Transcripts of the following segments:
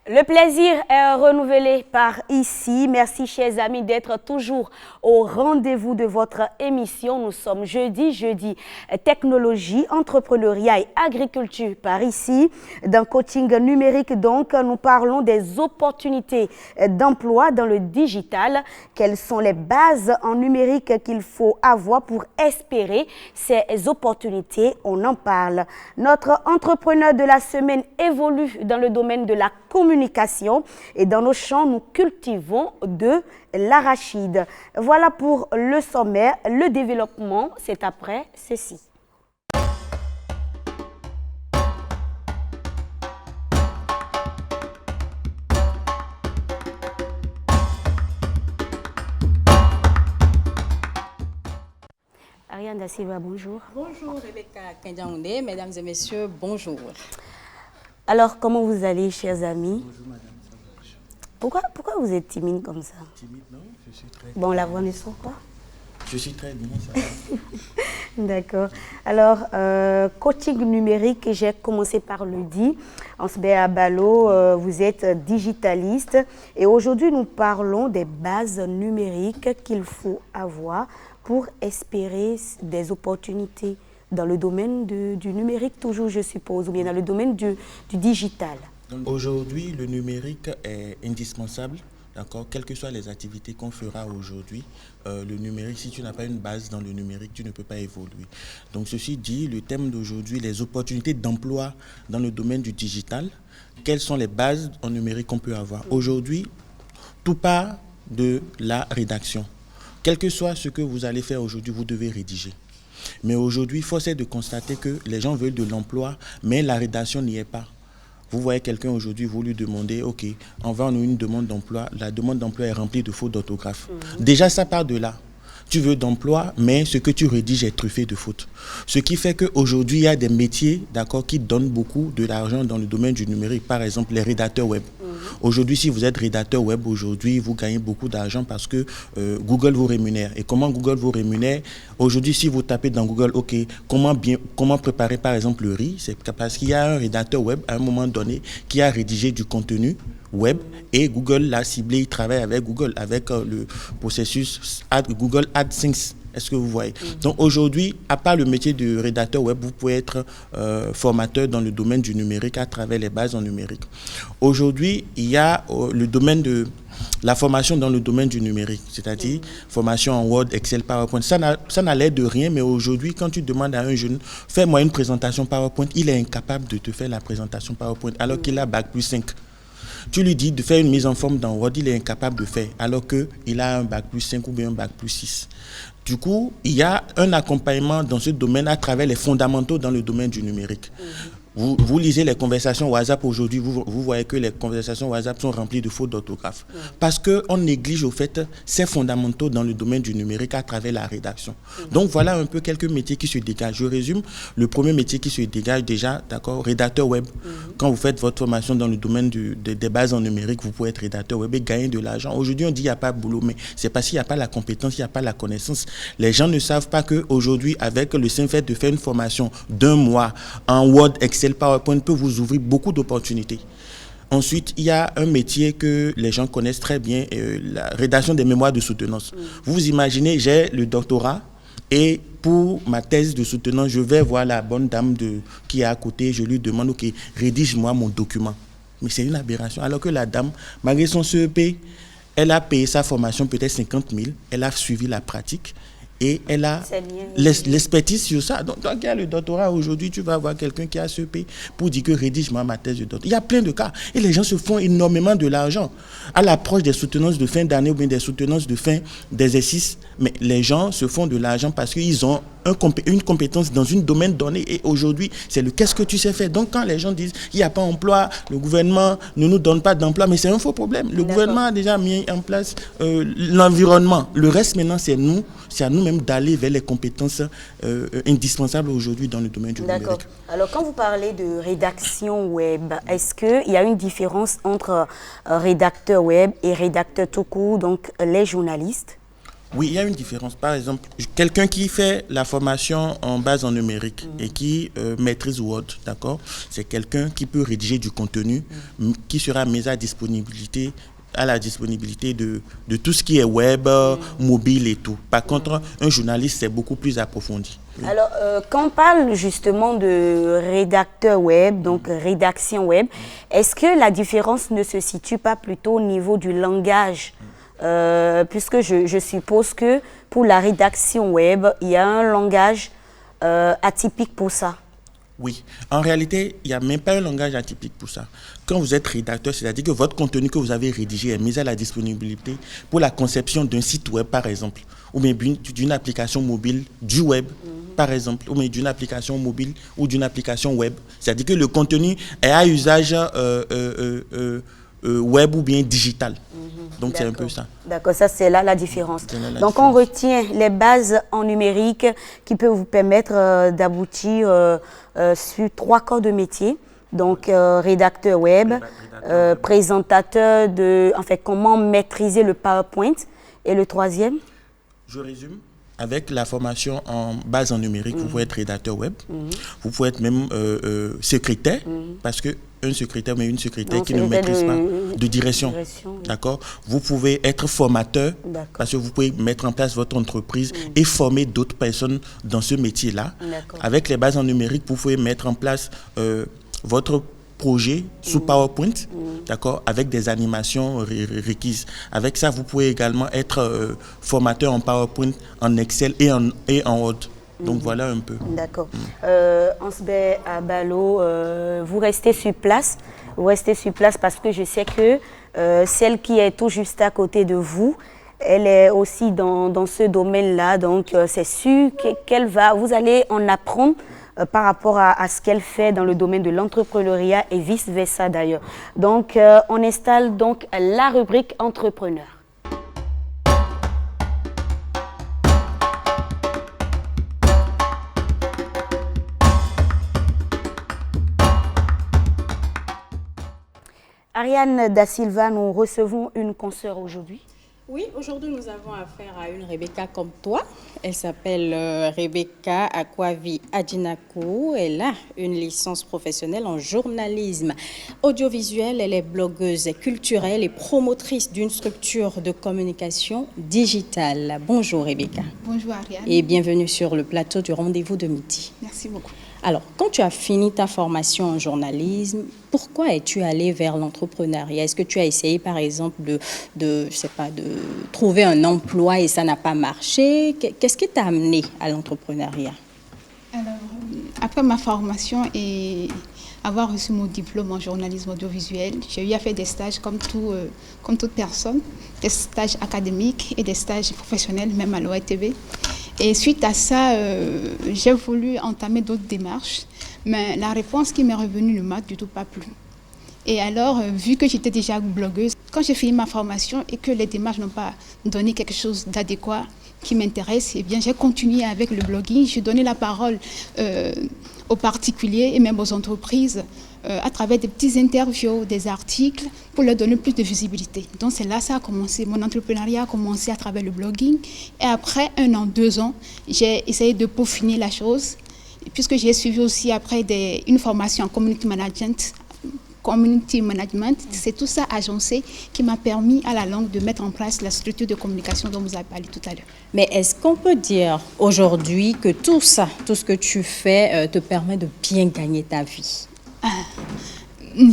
Le plaisir est renouvelé par ici. Merci, chers amis, d'être toujours au rendez-vous de votre émission. Nous sommes jeudi, technologie, entrepreneuriat et agriculture par ici. Dans coaching numérique, donc, nous parlons des opportunités d'emploi dans le digital. Quelles sont les bases en numérique qu'il faut avoir pour espérer ces opportunités? On en parle. Notre entrepreneur de la semaine évolue dans le domaine de la communication et dans nos champs, nous cultivons de l'arachide. Voilà pour le sommaire. Le développement, c'est après ceci. Ariane Da Silva, bonjour. Bonjour Rebecca Kendiaoundé, mesdames et messieurs, bonjour. Alors, comment vous allez, chers amis? Bonjour madame, ça va? Pourquoi vous êtes timide comme ça? Timide, non? Je suis très Bon, la voix ne sort pas. Je suis très bien, ça va. D'accord. Alors, coaching numérique, j'ai commencé par le dire. Ansbert Balo, vous êtes digitaliste. Et aujourd'hui, nous parlons des bases numériques qu'il faut avoir pour espérer des opportunités dans le domaine du numérique, toujours, je suppose, ou bien dans le domaine du digital. Aujourd'hui, le numérique est indispensable. D'accord, quelles que soient les activités qu'on fera aujourd'hui, le numérique, si tu n'as pas une base dans le numérique, tu ne peux pas évoluer. Donc ceci dit, le thème d'aujourd'hui, les opportunités d'emploi dans le domaine du digital, quelles sont les bases en numérique qu'on peut avoir? Aujourd'hui, tout part de la rédaction. Quel que soit ce que vous allez faire aujourd'hui, vous devez rédiger. Mais aujourd'hui, force est de constater que les gens veulent de l'emploi, mais la rédaction n'y est pas. Vous voyez quelqu'un aujourd'hui, vous lui demandez, OK, envoie-nous une demande d'emploi. La demande d'emploi est remplie de fautes d'orthographe. Déjà, ça part de là. Tu veux d'emploi, mais ce que tu rédiges est truffé de fautes. Ce qui fait qu'aujourd'hui, il y a des métiers, d'accord, qui donnent beaucoup de l'argent dans le domaine du numérique. Par exemple, les rédacteurs web. Aujourd'hui, si vous êtes rédacteur web, aujourd'hui, vous gagnez beaucoup d'argent parce que Google vous rémunère. Et comment Google vous rémunère? Aujourd'hui, si vous tapez dans Google, OK, comment préparer par exemple le riz? C'est parce qu'il y a un rédacteur web à un moment donné qui a rédigé du contenu web et Google l'a ciblé, il travaille avec Google, avec le processus Google AdSense. Est-ce que vous voyez? Donc aujourd'hui, à part le métier de rédacteur web, vous pouvez être formateur dans le domaine du numérique à travers les bases en numérique. Aujourd'hui, il y a le domaine de la formation dans le domaine du numérique, c'est-à-dire formation en Word, Excel, PowerPoint. Ça n'a l'air de rien, mais aujourd'hui, quand tu demandes à un jeune, fais-moi une présentation PowerPoint, il est incapable de te faire la présentation PowerPoint alors qu'il a Bac+5. Tu lui dis de faire une mise en forme dans Word, il est incapable de faire, alors qu'il a un Bac+5 ou bien un Bac+6. Du coup, il y a un accompagnement dans ce domaine à travers les fondamentaux dans le domaine du numérique. Vous lisez les conversations WhatsApp aujourd'hui, vous voyez que les conversations WhatsApp sont remplies de fautes d'orthographe. Parce qu'on néglige au fait ces fondamentaux dans le domaine du numérique à travers la rédaction. Donc voilà un peu quelques métiers qui se dégagent. Je résume, le premier métier qui se dégage déjà, d'accord, rédacteur web. Quand vous faites votre formation dans le domaine des bases en numérique, vous pouvez être rédacteur web et gagner de l'argent. Aujourd'hui, on dit qu'il n'y a pas de boulot, mais c'est parce qu'il n'y a pas la compétence, il n'y a pas la connaissance. Les gens ne savent pas qu'aujourd'hui, avec le simple fait de faire une formation d'1 mois en Word, Excel, PowerPoint peut vous ouvrir beaucoup d'opportunités. Ensuite, il y a un métier que les gens connaissent très bien, la rédaction des mémoires de soutenance. Vous imaginez, j'ai le doctorat et pour ma thèse de soutenance, je vais voir la bonne dame qui est à côté, je lui demande, OK, rédige-moi mon document. Mais c'est une aberration. Alors que la dame, malgré son CEP, elle a payé sa formation peut-être 50 000, elle a suivi la pratique. Et elle a l'expertise sur ça. Donc, il y a le doctorat aujourd'hui, tu vas avoir quelqu'un qui a CEP pour dire que rédige-moi ma thèse de doctorat. Il y a plein de cas. Et les gens se font énormément de l'argent. À l'approche des soutenances de fin d'année ou bien des soutenances de fin d'exercice, mais les gens se font de l'argent parce qu'ils ont une compétence dans un domaine donné. Et aujourd'hui, c'est le qu'est-ce que tu sais faire. Donc, quand les gens disent qu'il n'y a pas d'emploi, le gouvernement ne nous donne pas d'emploi, mais c'est un faux problème. Le gouvernement a déjà mis en place l'environnement. Le reste, maintenant, c'est à nous-mêmes d'aller vers les compétences indispensables aujourd'hui dans le domaine du numérique. D'accord. Alors, quand vous parlez de rédaction web, est-ce qu'il y a une différence entre rédacteur web et rédacteur tout court, donc les journalistes? Oui, il y a une différence. Par exemple, quelqu'un qui fait la formation en base en numérique et qui maîtrise Word, d'accord? C'est quelqu'un qui peut rédiger du contenu qui sera mis à la disponibilité de tout ce qui est web, mobile et tout. Par contre, un journaliste, c'est beaucoup plus approfondi. Oui. Alors, quand on parle justement de rédacteur web, donc rédaction web, est-ce que la différence ne se situe pas plutôt au niveau du langage? Puisque je suppose que pour la rédaction web, il y a un langage atypique pour ça. Oui, en réalité, il n'y a même pas un langage atypique pour ça. Quand vous êtes rédacteur, c'est-à-dire que votre contenu que vous avez rédigé est mis à la disponibilité pour la conception d'un site web, par exemple, ou même d'une application mobile du web, par exemple, ou même d'une application mobile ou d'une application web. C'est-à-dire que le contenu est à usage web ou bien digital. Donc c'est un peu ça. D'accord, ça c'est là la différence. Donc différence. on retient les bases en numérique qui peuvent vous permettre d'aboutir sur 3 corps de métier. Donc rédacteur web, présentateur en fait comment maîtriser le PowerPoint. Et le troisième? Je résume. Avec la formation en base en numérique, vous pouvez être rédacteur web, vous pouvez être même secrétaire, parce que un secrétaire, mais une secrétaire qui ne maîtrise pas de direction. D'accord. Vous pouvez être formateur, parce que vous pouvez mettre en place votre entreprise et former d'autres personnes dans ce métier-là. Avec les bases en numérique, vous pouvez mettre en place votre projet sous PowerPoint, d'accord, avec des animations requises. Avec ça, vous pouvez également être formateur en PowerPoint, en Excel et en Word. Donc voilà un peu. D'accord. Ansbeh Abalo, vous restez sur place. Vous restez sur place parce que je sais que celle qui est tout juste à côté de vous, elle est aussi dans ce domaine-là. Donc c'est sûr vous allez en apprendre par rapport à ce qu'elle fait dans le domaine de l'entrepreneuriat et vice-versa d'ailleurs. Donc on installe donc la rubrique entrepreneur. Ariane Da Silva, nous recevons une consoeur aujourd'hui. Oui, aujourd'hui nous avons affaire à une Rebecca comme toi. Elle s'appelle Rebecca Akwavi Adjinakou. Elle a une licence professionnelle en journalisme audiovisuel. Elle est blogueuse culturelle et promotrice d'une structure de communication digitale. Bonjour Rebecca. Bonjour Ariane. Et bienvenue sur le plateau du rendez-vous de midi. Merci beaucoup. Alors, quand tu as fini ta formation en journalisme, pourquoi es-tu allée vers l'entrepreneuriat? Est-ce que tu as essayé, par exemple, de trouver un emploi et ça n'a pas marché? Qu'est-ce qui t'a amené à l'entrepreneuriat? Alors, après ma formation et avoir reçu mon diplôme en journalisme audiovisuel, j'ai eu à faire des stages comme toute personne, des stages académiques et des stages professionnels, même à l'ORTV. Et suite à ça, j'ai voulu entamer d'autres démarches, mais la réponse qui m'est revenue ne m'a du tout pas plu. Et alors, vu que j'étais déjà blogueuse, quand j'ai fini ma formation et que les démarches n'ont pas donné quelque chose d'adéquat qui m'intéresse, eh bien, j'ai continué avec le blogging. J'ai donné la parole aux particuliers et même aux entreprises à travers des petites interviews, des articles, pour leur donner plus de visibilité. Donc c'est là que ça a commencé. Mon entrepreneuriat a commencé à travers le blogging. Et après 1 an, 2 ans, j'ai essayé de peaufiner la chose, puisque j'ai suivi aussi après une formation en community management. C'est tout ça agencé qui m'a permis à la longue de mettre en place la structure de communication dont vous avez parlé tout à l'heure. Mais est-ce qu'on peut dire aujourd'hui que tout ça, tout ce que tu fais te permet de bien gagner ta vie?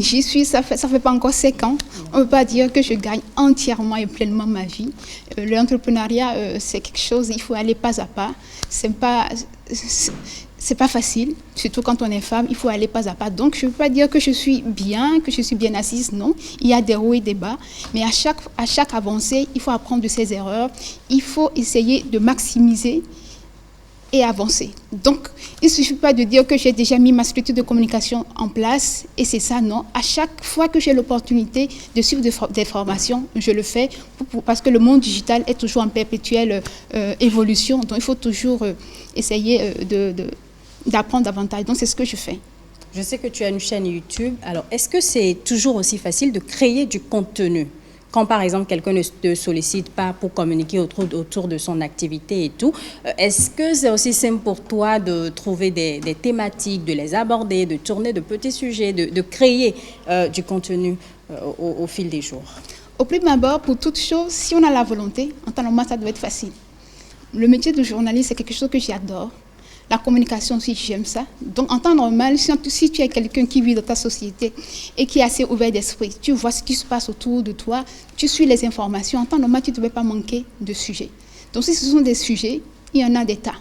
J'y suis, ça fait pas encore 5 ans. On ne peut pas dire que je gagne entièrement et pleinement ma vie. L'entrepreneuriat, c'est quelque chose, il faut aller pas à pas. C'est pas facile, surtout quand on est femme, il faut aller pas à pas. Donc, je ne peux pas dire que je suis bien assise, non. Il y a des hauts et des bas, mais à chaque avancée, il faut apprendre de ses erreurs. Il faut essayer de maximiser et avancer. Donc, il ne suffit pas de dire que j'ai déjà mis ma structure de communication en place et c'est ça, non. À chaque fois que j'ai l'opportunité de suivre des formations, je le fais parce que le monde digital est toujours en perpétuelle évolution. Donc, il faut toujours essayer d'apprendre davantage. Donc, c'est ce que je fais. Je sais que tu as une chaîne YouTube. Alors, est-ce que c'est toujours aussi facile de créer du contenu quand par exemple quelqu'un ne te sollicite pas pour communiquer autour de son activité et tout, est-ce que c'est aussi simple pour toi de trouver des thématiques, de les aborder, de tourner de petits sujets, de créer du contenu au fil des jours? Au prime abord, pour toute chose, si on a la volonté, en temps normal, ça doit être facile. Le métier de journaliste, c'est quelque chose que j'adore. La communication aussi, j'aime ça. Donc, en temps normal, si tu es quelqu'un qui vit dans ta société et qui est assez ouvert d'esprit, tu vois ce qui se passe autour de toi, tu suis les informations, en temps normal, tu ne devais pas manquer de sujets. Donc, si ce sont des sujets, il y en a des tas.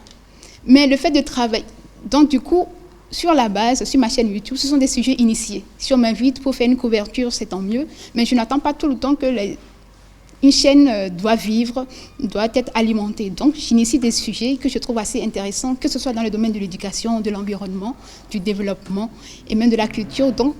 Mais le fait de travailler, donc du coup, sur la base, sur ma chaîne YouTube, ce sont des sujets initiés. Si on m'invite pour faire une couverture, c'est tant mieux. Mais je n'attends pas tout le temps que une chaîne doit vivre, doit être alimentée. Donc, j'initie des sujets que je trouve assez intéressants, que ce soit dans le domaine de l'éducation, de l'environnement, du développement et même de la culture. Donc,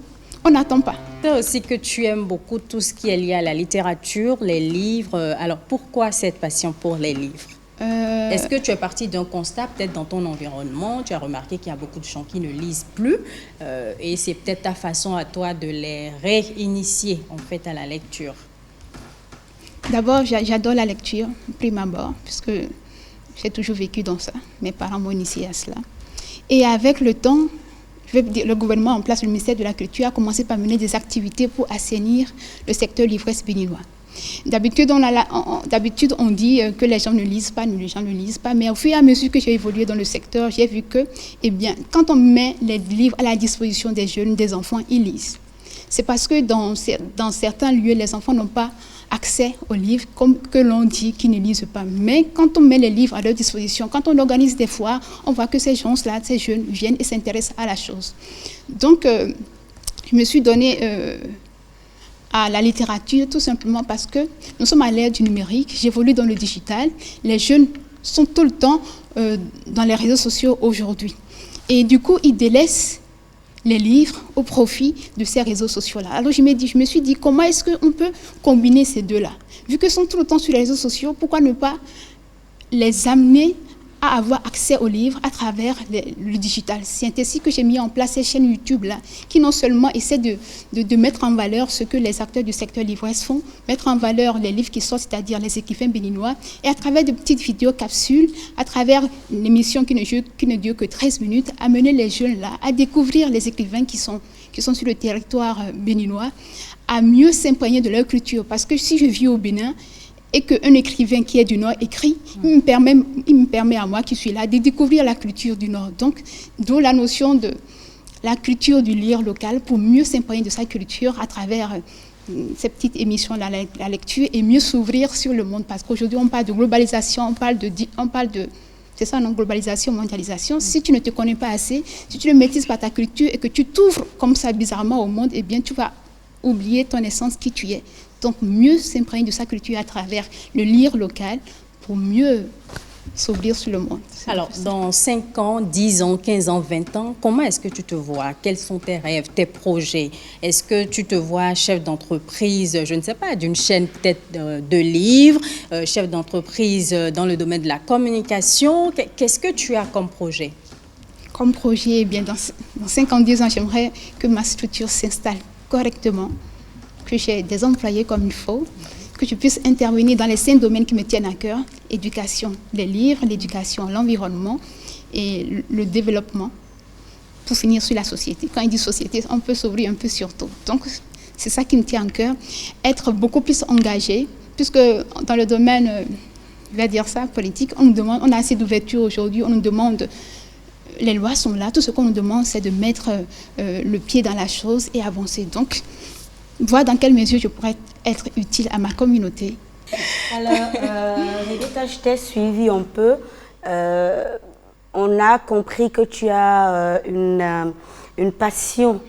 on n'attend pas. C'est aussi que tu aimes beaucoup tout ce qui est lié à la littérature, les livres. Alors, pourquoi cette passion pour les livres? Est-ce que tu es parti d'un constat, peut-être dans ton environnement, tu as remarqué qu'il y a beaucoup de gens qui ne lisent plus et c'est peut-être ta façon à toi de les réinitier en fait à la lecture? D'abord, j'adore la lecture, prime abord, puisque j'ai toujours vécu dans ça. Mes parents m'ont initié à cela. Et avec le temps, le gouvernement en place, le ministère de la Culture, a commencé par mener des activités pour assainir le secteur livresque béninois. D'habitude, on dit que les gens ne lisent pas, mais au fur et à mesure que j'ai évolué dans le secteur, j'ai vu que, quand on met les livres à la disposition des jeunes, des enfants, ils lisent. C'est parce que dans certains lieux, les enfants n'ont pas accès aux livres, comme que l'on dit qu'ils ne lisent pas. Mais quand on met les livres à leur disposition, quand on organise des foires, on voit que ces gens-là, ces jeunes, viennent et s'intéressent à la chose. Donc, je me suis donnée à la littérature tout simplement parce que nous sommes à l'ère du numérique, j'évolue dans le digital, les jeunes sont tout le temps dans les réseaux sociaux aujourd'hui. Et du coup, ils délaissent les livres au profit de ces réseaux sociaux-là. Alors je me suis dit, comment est-ce qu'on peut combiner ces deux-là? Vu qu'ils sont tout le temps sur les réseaux sociaux, pourquoi ne pas les amener à avoir accès aux livres à travers le digital? C'est ainsi que j'ai mis en place ces chaînes YouTube-là, qui non seulement essaient de mettre en valeur ce que les acteurs du secteur livresque font, mettre en valeur les livres qui sortent, c'est-à-dire les écrivains béninois, et à travers de petites vidéos capsules, à travers une émission qui ne dure que 13 minutes, amener les jeunes-là à découvrir les écrivains qui sont sur le territoire béninois, à mieux s'imprégner de leur culture. Parce que si je vis au Bénin, et qu'un écrivain qui est du Nord écrit, il me permet à moi qui suis là de découvrir la culture du Nord. Donc, d'où la notion de la culture du lire local pour mieux s'imprégner de sa culture à travers ces petites émissions-là, la lecture, et mieux s'ouvrir sur le monde. Parce qu'aujourd'hui, on parle de globalisation, on parle de c'est ça, non, globalisation, mondialisation. Si tu ne te connais pas assez, si tu ne maîtrises pas ta culture et que tu t'ouvres comme ça bizarrement au monde, eh bien, tu vas oublier ton essence, qui tu es. Donc, mieux s'imprégner de sa culture à travers le lire local pour mieux s'ouvrir sur le monde. Alors, dans 5 ans, 10 ans, 15 ans, 20 ans, comment est-ce que tu te vois? Quels sont tes rêves, tes projets? Est-ce que tu te vois chef d'entreprise, je ne sais pas, d'une chaîne peut-être de livres, chef d'entreprise dans le domaine de la communication? Qu'est-ce que tu as comme projet? Comme projet, eh bien, dans 5 ans, 10 ans, j'aimerais que ma structure s'installe correctement, que j'ai des employés comme il faut, que je puisse intervenir dans les 5 domaines qui me tiennent à cœur: éducation, les livres, l'éducation, l'environnement et le développement, pour finir sur la société. Quand on dit société, on peut s'ouvrir un peu sur tout. Donc, c'est ça qui me tient à cœur, être beaucoup plus engagé, puisque dans le domaine, je vais dire ça, politique, on a assez d'ouverture aujourd'hui, on nous demande, les lois sont là, tout ce qu'on nous demande, c'est de mettre le pied dans la chose et avancer. Donc, voir dans quelle mesure je pourrais être utile à ma communauté. Alors, Rebecca, je t'ai suivi un peu. On a compris que tu as une passion,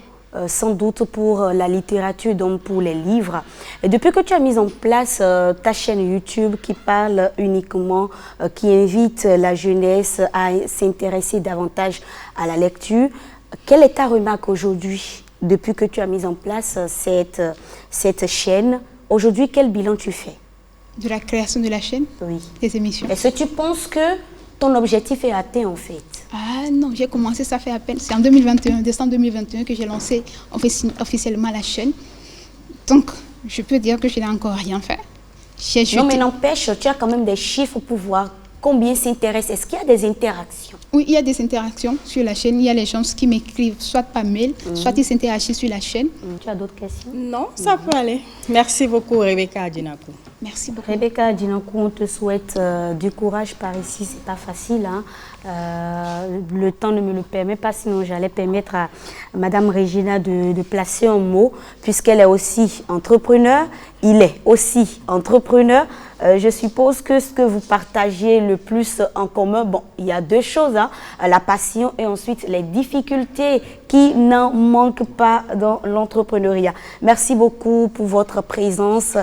sans doute, pour la littérature, donc pour les livres. Et depuis que tu as mis en place ta chaîne YouTube qui parle uniquement, qui invite la jeunesse à s'intéresser davantage à la lecture, quelle est ta remarque aujourd'hui? Depuis que tu as mis en place cette chaîne, aujourd'hui, quel bilan tu fais? De la création de la chaîne? Oui. Des émissions. Est-ce que tu penses que ton objectif est atteint en fait? Ah non, j'ai commencé, ça fait à peine. C'est en 2021, décembre 2021, que j'ai lancé officiellement la chaîne. Donc, je peux dire que je n'ai encore rien fait. Non, mais n'empêche, tu as quand même des chiffres pour voir combien s'intéressent. Est-ce qu'il y a des interactions? Oui, il y a des interactions sur la chaîne. Il y a les gens qui m'écrivent soit par mail, soit ils s'interagissent sur la chaîne. Tu as d'autres questions? Non, ça peut aller. Merci beaucoup, Rebecca Adjinakou. Merci beaucoup. Rebecca Adjinakou, on te souhaite du courage par ici. C'est pas facile, hein. Le temps ne me le permet pas, sinon j'allais permettre à Madame Regina de placer un mot, puisqu'elle est aussi entrepreneur. Il est aussi entrepreneur. Je suppose que ce que vous partagez le plus en commun, bon, il y a deux choses, hein, la passion et ensuite les difficultés qui n'en manquent pas dans l'entrepreneuriat. Merci beaucoup pour votre présence,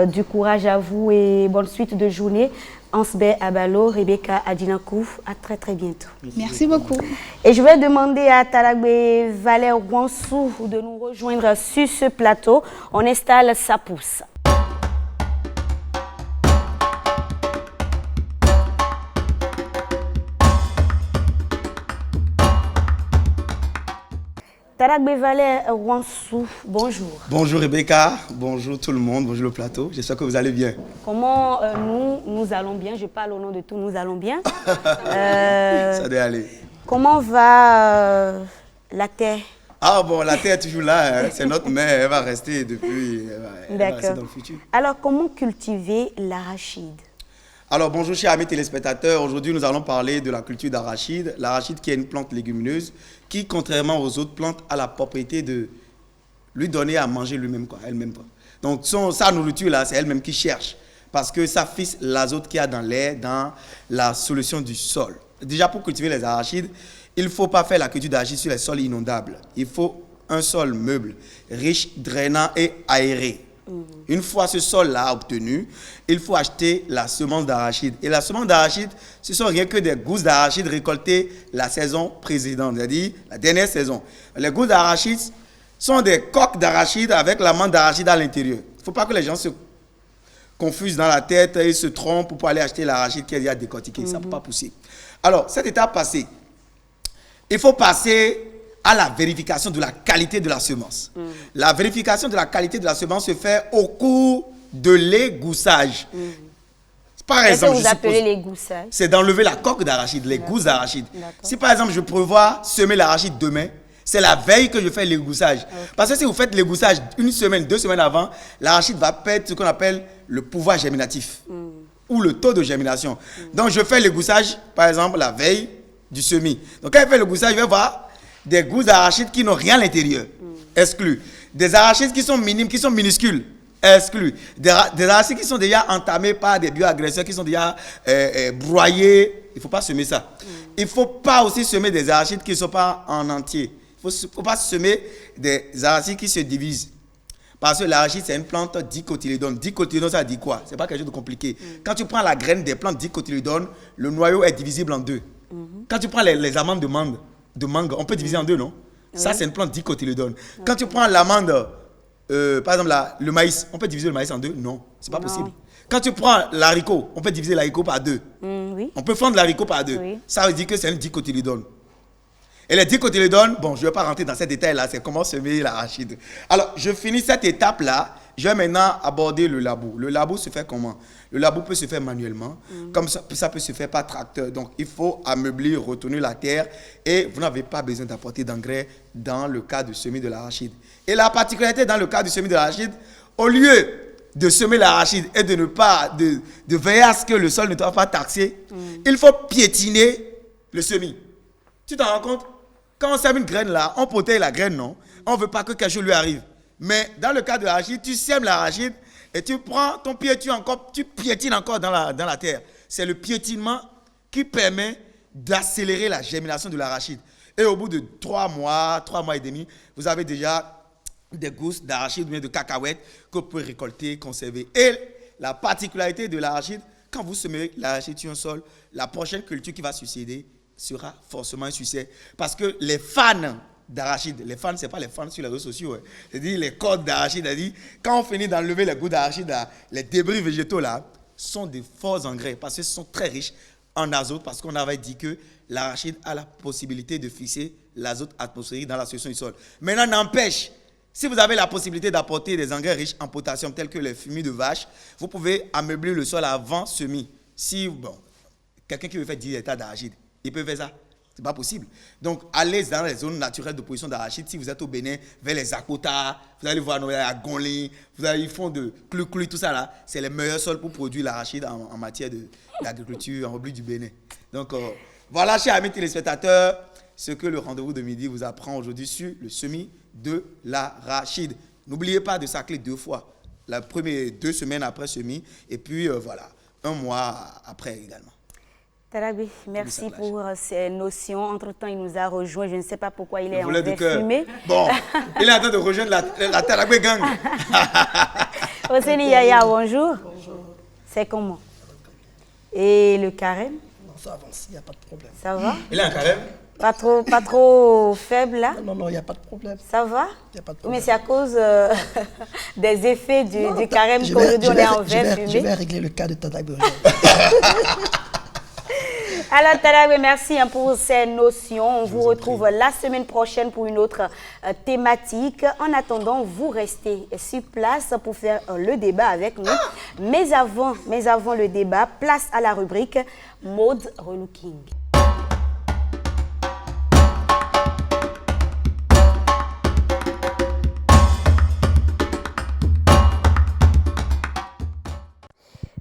du courage à vous et bonne suite de journée. Ansbe Abalo, Rebecca Adjinakou, à très très bientôt. Merci beaucoup. Et je vais demander à Talagbe Valère Wansou de nous rejoindre sur ce plateau. On installe sa pousse. Talagbe Valère Wansou, bonjour. Bonjour Rebecca, bonjour tout le monde, bonjour le plateau, j'espère que vous allez bien. Comment nous allons bien, je parle au nom de tous, nous allons bien. Ça doit aller. Comment va la terre? Ah bon, la terre est toujours là, hein. C'est notre mère, elle va rester depuis, elle va rester dans le futur. Alors, comment cultiver l'arachide? Alors bonjour chers amis téléspectateurs, aujourd'hui nous allons parler de la culture d'arachide. L'arachide qui est une plante légumineuse qui, contrairement aux autres plantes, a la propriété de lui donner à manger lui-même, elle-même. Donc sa nourriture là, c'est elle-même qui cherche parce que ça fixe l'azote qu'il y a dans l'air, dans la solution du sol. Déjà pour cultiver les arachides, il ne faut pas faire la culture d'arachide sur les sols inondables. Il faut un sol meuble, riche, drainant et aéré. Une fois ce sol-là obtenu, il faut acheter la semence d'arachide. Et la semence d'arachide, ce ne sont rien que des gousses d'arachide récoltées la saison précédente, c'est-à-dire la dernière saison. Les gousses d'arachide sont des coques d'arachide avec la menthe d'arachide à l'intérieur. Il ne faut pas que les gens se confusent dans la tête et se trompent pour aller acheter l'arachide qui est déjà décortiqué. Ça ne peut pas pousser. Alors, cette étape passée, il faut passer à la vérification de la qualité de la semence. La vérification de la qualité de la semence se fait au cours de l'égoussage. Par exemple, qu'est-ce que vous appelez l'égouttage? C'est d'enlever la coque d'arachide, les gousses d'arachide. Si par exemple je prévois semer l'arachide demain, c'est la veille que je fais l'égoussage. Parce que si vous faites l'égoussage une semaine, 2 semaines avant, l'arachide va perdre ce qu'on appelle le pouvoir germinatif ou le taux de germination. Donc je fais l'égoussage, par exemple, la veille du semis. Donc quand je fais l'égoussage, je vais voir des gousses d'arachide qui n'ont rien à l'intérieur, exclu. Des arachides qui sont minimes, qui sont minuscules, exclu. Des arachides qui sont déjà entamés par des bioagresseurs, qui sont déjà broyés. Il ne faut pas semer ça. Il ne faut pas aussi semer des arachides qui ne sont pas en entier. Il ne faut pas semer des arachides qui se divisent. Parce que l'arachide, c'est une plante dicotylédone. Dicotylédone, ça dit quoi? Ce n'est pas quelque chose de compliqué. Quand tu prends la graine des plantes dicotylédone, le noyau est divisible en deux. Quand tu prends les amandes de mangue, on peut diviser en deux, non? Ça, c'est une plante dicotylédone. Quand tu prends l'amande, par exemple, le maïs, on peut diviser le maïs en deux? Non, c'est pas possible. Quand tu prends l'haricot, on peut diviser l'haricot par deux. Oui. On peut fendre l'haricot par deux. Oui. Ça veut dire que c'est une dicotylédone. Et les dicotylédones, bon, je ne vais pas rentrer dans ces détails-là, c'est comment semer l'arachide. Alors, je finis cette étape-là. Je vais maintenant aborder le labour. Le labour se fait comment? Le labour peut se faire manuellement, comme ça peut se faire par tracteur. Donc, il faut ameublir, retourner la terre et vous n'avez pas besoin d'apporter d'engrais dans le cas de semer de l'arachide. Et la particularité dans le cas du semer de l'arachide, au lieu de semer l'arachide et de ne pas, de veiller à ce que le sol ne soit pas taxé, il faut piétiner le semis. Tu t'en rends compte? Quand on sème une graine là, on protège la graine, non? On ne veut pas que quelque chose lui arrive. Mais dans le cas de l'arachide, tu sèmes l'arachide et tu prends ton pied, tu piétines encore dans la terre. C'est le piétinement qui permet d'accélérer la germination de l'arachide. Et au bout de 3 mois et demi, vous avez déjà des gousses d'arachide ou bien de cacahuètes que vous pouvez récolter, conserver. Et la particularité de l'arachide, quand vous semez l'arachide sur un sol, la prochaine culture qui va succéder sera forcément un succès. Parce que les fans d'arachide, les fans, ce n'est pas les fans sur les réseaux sociaux, c'est-à-dire les cordes d'arachide, c'est-à-dire quand on finit d'enlever les gouttes d'arachide, les débris végétaux là, sont de forts engrais parce qu'ils sont très riches en azote, parce qu'on avait dit que l'arachide a la possibilité de fixer l'azote atmosphérique dans la solution du sol. Maintenant, n'empêche, Si vous avez la possibilité d'apporter des engrais riches en potassium tels que les fumiers de vache, vous pouvez ameubler le sol avant semis. Si quelqu'un qui veut faire 10 hectares d'arachide, il peut faire ça. Ce n'est pas possible. Donc, allez dans les zones naturelles de production d'arachide. Si vous êtes au Bénin, vers les Akota, vous allez voir à Gonlin, ils font de clou-clou, tout ça là. C'est les meilleurs sols pour produire l'arachide en matière d'agriculture en République du Bénin. Donc, voilà, chers amis téléspectateurs, ce que le rendez-vous de midi vous apprend aujourd'hui sur le semis de l'arachide. N'oubliez pas de sacler 2 fois. La première 2 semaines après semis et puis voilà, 1 mois après également. Tarabé, merci pour ces notions. Entre-temps, il nous a rejoint. Je ne sais pas pourquoi il est en train de fumer. Bon, il est en train de rejoindre la Tarabé Gang. Oseni Yaya, bonjour. Bonjour. C'est comment? Et le carême? Non, ça avance, il n'y a pas de problème. Ça va? Il a un carême? Pas trop faible là? Non, il n'y a pas de problème. Ça va? Il n'y a pas de problème. Mais c'est à cause des effets du carême qu'aujourd'hui on est en verre fumé. Je vais régler le cas de Tarabé. Alors Tarabé, merci pour ces notions. On vous retrouve la semaine prochaine pour une autre thématique. En attendant, vous restez sur place pour faire le débat avec nous. Mais avant le débat, place à la rubrique Mode Relooking.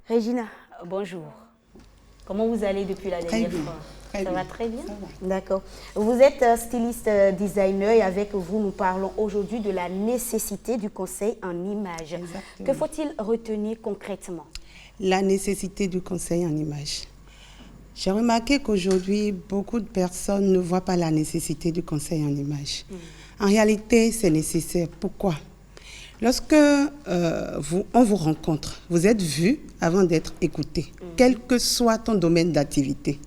Régina, bonjour. Comment vous allez depuis la dernière fois? Ça va très bien? D'accord. Vous êtes styliste designer et avec vous, nous parlons aujourd'hui de la nécessité du conseil en images. Exactement. Que faut-il retenir concrètement? La nécessité du conseil en images. J'ai remarqué qu'aujourd'hui, beaucoup de personnes ne voient pas la nécessité du conseil en images. En réalité, c'est nécessaire. Pourquoi? Lorsque on vous rencontre, vous êtes vu avant d'être écouté, quel que soit ton domaine d'activité.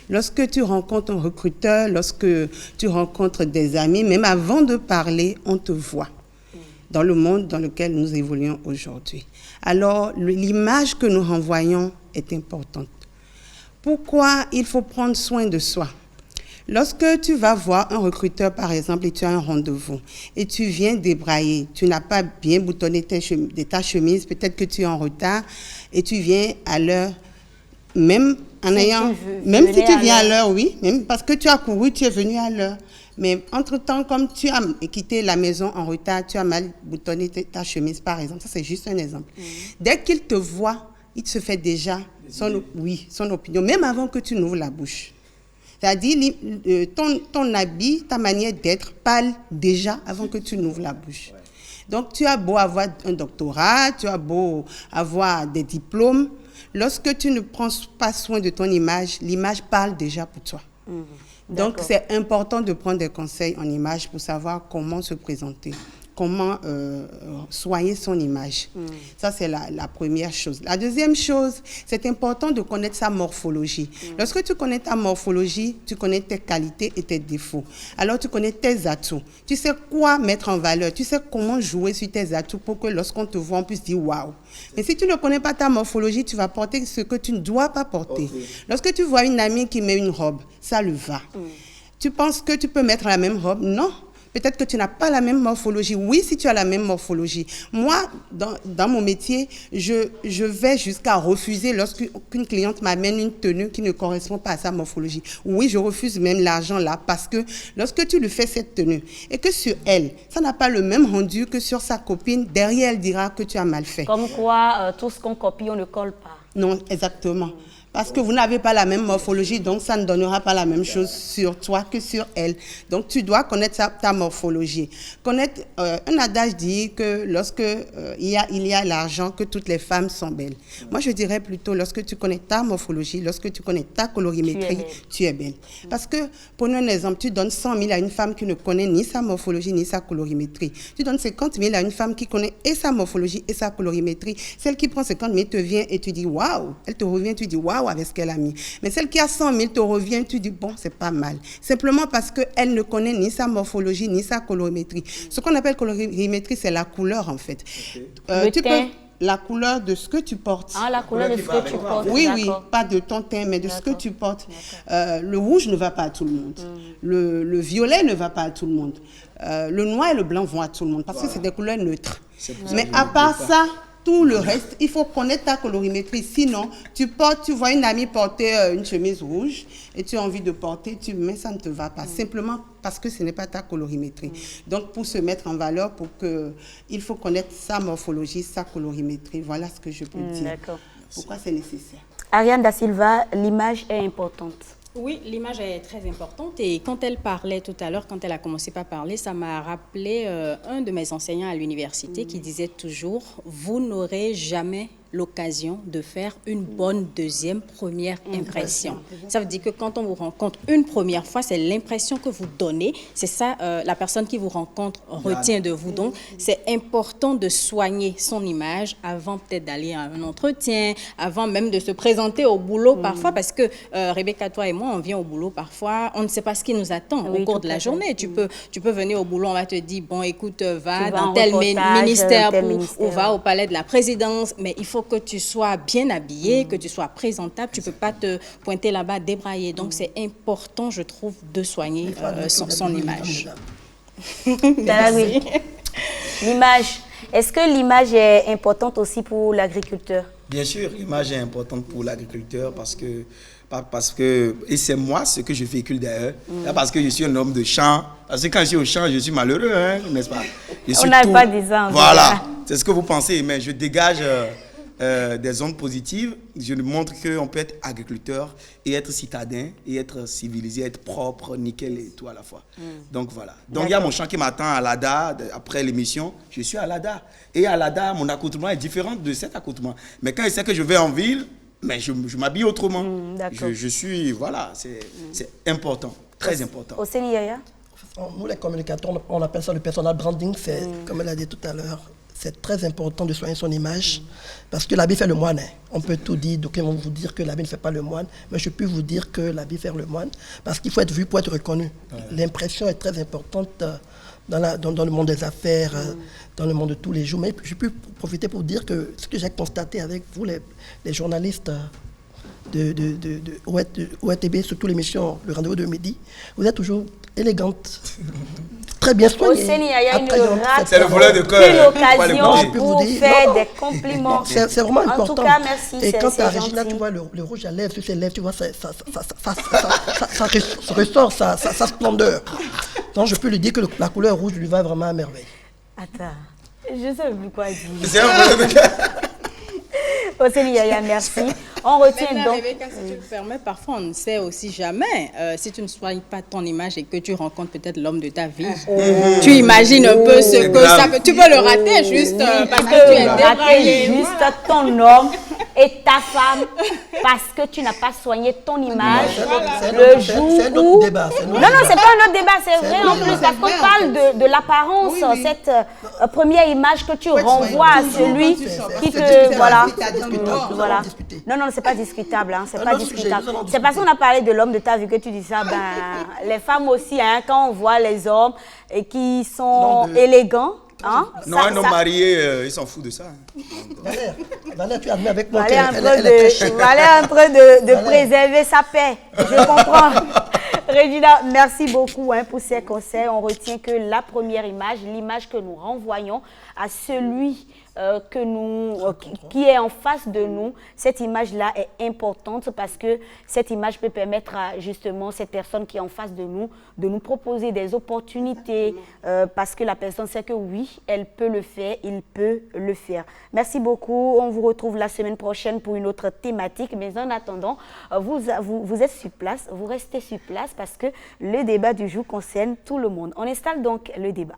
Lorsque tu rencontres un recruteur, lorsque tu rencontres des amis, même avant de parler, on te voit dans le monde dans lequel nous évoluons aujourd'hui. Alors, l'image que nous renvoyons est importante. Pourquoi il faut prendre soin de soi? Lorsque tu vas voir un recruteur, par exemple, et tu as un rendez-vous, et tu viens débrailler, tu n'as pas bien boutonné ta chemise, peut-être que tu es en retard, et tu viens à l'heure, même si tu viens à l'heure, oui, même parce que tu as couru, tu es venu à l'heure. Mais entre-temps, comme tu as quitté la maison en retard, tu as mal boutonné ta chemise, par exemple. Ça, c'est juste un exemple. Dès qu'il te voit, il se fait déjà son opinion, même avant que tu n'ouvres la bouche. C'est-à-dire, ton habit, ta manière d'être parle déjà avant que tu n'ouvres la bouche. Donc, tu as beau avoir un doctorat, tu as beau avoir des diplômes, lorsque tu ne prends pas soin de ton image, l'image parle déjà pour toi. Donc, c'est important de prendre des conseils en image pour savoir comment se présenter, comment soigner son image. Ça, c'est la première chose. La deuxième chose, c'est important de connaître sa morphologie. Lorsque tu connais ta morphologie, tu connais tes qualités et tes défauts. Alors, tu connais tes atouts. Tu sais quoi mettre en valeur. Tu sais comment jouer sur tes atouts pour que lorsqu'on te voit, on puisse dire « waouh ». Mais si tu ne connais pas ta morphologie, tu vas porter ce que tu ne dois pas porter. Lorsque tu vois une amie qui met une robe, ça lui va. Tu penses que tu peux mettre la même robe? Non. Peut-être que tu n'as pas la même morphologie. Oui, si tu as la même morphologie. Moi, dans mon métier, je vais jusqu'à refuser lorsqu'une cliente m'amène une tenue qui ne correspond pas à sa morphologie. Oui, je refuse même l'argent là parce que lorsque tu lui fais cette tenue et que sur elle, ça n'a pas le même rendu que sur sa copine, derrière elle dira que tu as mal fait. Comme quoi, tout ce qu'on copie, on ne colle pas. Non, exactement. Parce que vous n'avez pas la même morphologie, donc ça ne donnera pas la même chose sur toi que sur elle. Donc, tu dois connaître ta morphologie. Un adage dit que lorsque il y a l'argent, que toutes les femmes sont belles. Moi, je dirais plutôt, lorsque tu connais ta morphologie, lorsque tu connais ta colorimétrie, tu es belle. Parce que, prenons un exemple, tu donnes 100 000 à une femme qui ne connaît ni sa morphologie, ni sa colorimétrie. Tu donnes 50 000 à une femme qui connaît et sa morphologie et sa colorimétrie. Celle qui prend 50 000 te vient et tu dis, waouh. Elle te revient, tu dis, waouh, avec ce qu'elle a mis. Mais celle qui a 100 000 te revient, tu dis, bon, c'est pas mal. Simplement parce qu'elle ne connaît ni sa morphologie, ni sa colorimétrie. Ce qu'on appelle colorimétrie, c'est la couleur, en fait. Le teint. la couleur de ce que tu portes. Ah, la couleur de ce que tu portes. Oui, oui, pas de ton teint, mais de ce que tu portes. Le rouge ne va pas à tout le monde. Le violet ne va pas à tout le monde. Le noir et le blanc vont à tout le monde parce que c'est des couleurs neutres. Mais à part ça, tout le reste, il faut connaître ta colorimétrie. Sinon, tu vois une amie porter une chemise rouge et tu as envie de porter, mais ça ne te va pas. Simplement parce que ce n'est pas ta colorimétrie. Donc, pour se mettre en valeur, il faut connaître sa morphologie, sa colorimétrie. Voilà ce que je peux dire. D'accord. Pourquoi c'est nécessaire. Ariane Da Silva, l'image est importante. Oui, l'image est très importante et quand elle parlait tout à l'heure, quand elle a commencé par parler, ça m'a rappelé un de mes enseignants à l'université qui disait toujours « Vous n'aurez jamais l'occasion de faire une bonne première impression. » Ça veut dire que quand on vous rencontre une première fois, c'est l'impression que vous donnez. C'est ça, la personne qui vous rencontre retient de vous. Donc, c'est important de soigner son image avant peut-être d'aller à un entretien, avant même de se présenter au boulot parfois, parce que Rebecca, toi et moi, on vient au boulot parfois, on ne sait pas ce qui nous attend au cours de la journée. Tu peux venir au boulot, on va te dire, bon, écoute, va dans tel ministère ou va au palais de la présidence, mais il faut que tu sois bien habillé, que tu sois présentable, tu ne peux pas te pointer là-bas, débrailler. Donc, c'est important, je trouve, de soigner son image. L'image, est-ce que l'image est importante aussi pour l'agriculteur? Bien sûr, l'image est importante pour l'agriculteur parce que, et c'est moi ce que je véhicule d'ailleurs, parce que je suis un homme de champ, parce que quand je suis au champ, je suis malheureux, hein, n'est-ce pas? On n'a pas dit ça. Voilà, c'est ce que vous pensez, mais je dégage des ondes positives, je montre qu'on peut être agriculteur et être citadin, et être civilisé, être propre, nickel et tout à la fois. Donc voilà. Donc il y a mon champ qui m'attend à l'ADA, après l'émission, je suis à l'ADA. Et à l'ADA, mon accoutrement est différent de cet accoutrement. Mais quand il sait que je vais en ville, mais je m'habille autrement. Je suis, voilà, c'est important, très important. Oseni Yaya? Nous, les communicateurs, on appelle ça le personal branding. C'est, comme elle a dit tout à l'heure, c'est très important de soigner son image parce que l'habit fait le moine. Hein. On peut tout dire, donc ils vont vous dire que l'habit ne fait pas le moine, mais je peux vous dire que l'habit fait le moine parce qu'il faut être vu pour être reconnu. L'impression est très importante dans le monde des affaires, dans le monde de tous les jours. Mais je peux profiter pour dire que ce que j'ai constaté avec vous, les journalistes de ORTB, surtout l'émission Le Rendez-vous de midi, vous êtes toujours élégante, très bien soignée. C'est le volet de cœur. Une occasion pour faire des compliments. C'est vraiment important. En tout cas, merci. Et quand tu as Régina, tu vois le rouge à lèvres sur ses lèvres, tu vois, ça ressort sa splendeur. Donc je peux lui dire que la couleur rouge lui va vraiment à merveille. Attends, je ne sais plus quoi dire. C'est un volet de cœur. Oseni Yaya, merci. On retient maintenant, donc... Rebecca, si tu me permets, parfois on ne sait aussi jamais. Si tu ne soignes pas ton image et que tu rencontres peut-être l'homme de ta vie, tu imagines un peu ce que ça peut... Tu peux le rater juste parce que tu es débraillé. Juste ton homme et ta femme parce que tu n'as pas soigné ton image le jour où... C'est un autre débat. Non, c'est pas un autre débat, c'est vrai en plus parce qu'on parle de l'apparence, cette première image que tu renvoies à celui qui te... Voilà. Non, c'est pas discutable. Hein, c'est pas discutable. C'est parce qu'on a parlé de l'homme de ta vie que tu dis ça. Ben, les femmes aussi, hein, quand on voit les hommes qui sont élégants. Hein, non, un homme marié, il s'en fout de ça. Valère, tu admets avec moi qu'elle est en train de préserver sa paix. Je comprends. Regina, merci beaucoup pour ces conseils. On retient que la première image, l'image que nous renvoyons à celui qui est en face de nous, cette image-là est importante parce que cette image peut permettre à justement cette personne qui est en face de nous proposer des opportunités parce que la personne sait que oui, elle peut le faire, il peut le faire. Merci beaucoup. On vous retrouve la semaine prochaine pour une autre thématique. Mais en attendant, vous êtes sur place, vous restez sur place parce que le débat du jour concerne tout le monde. On installe donc le débat.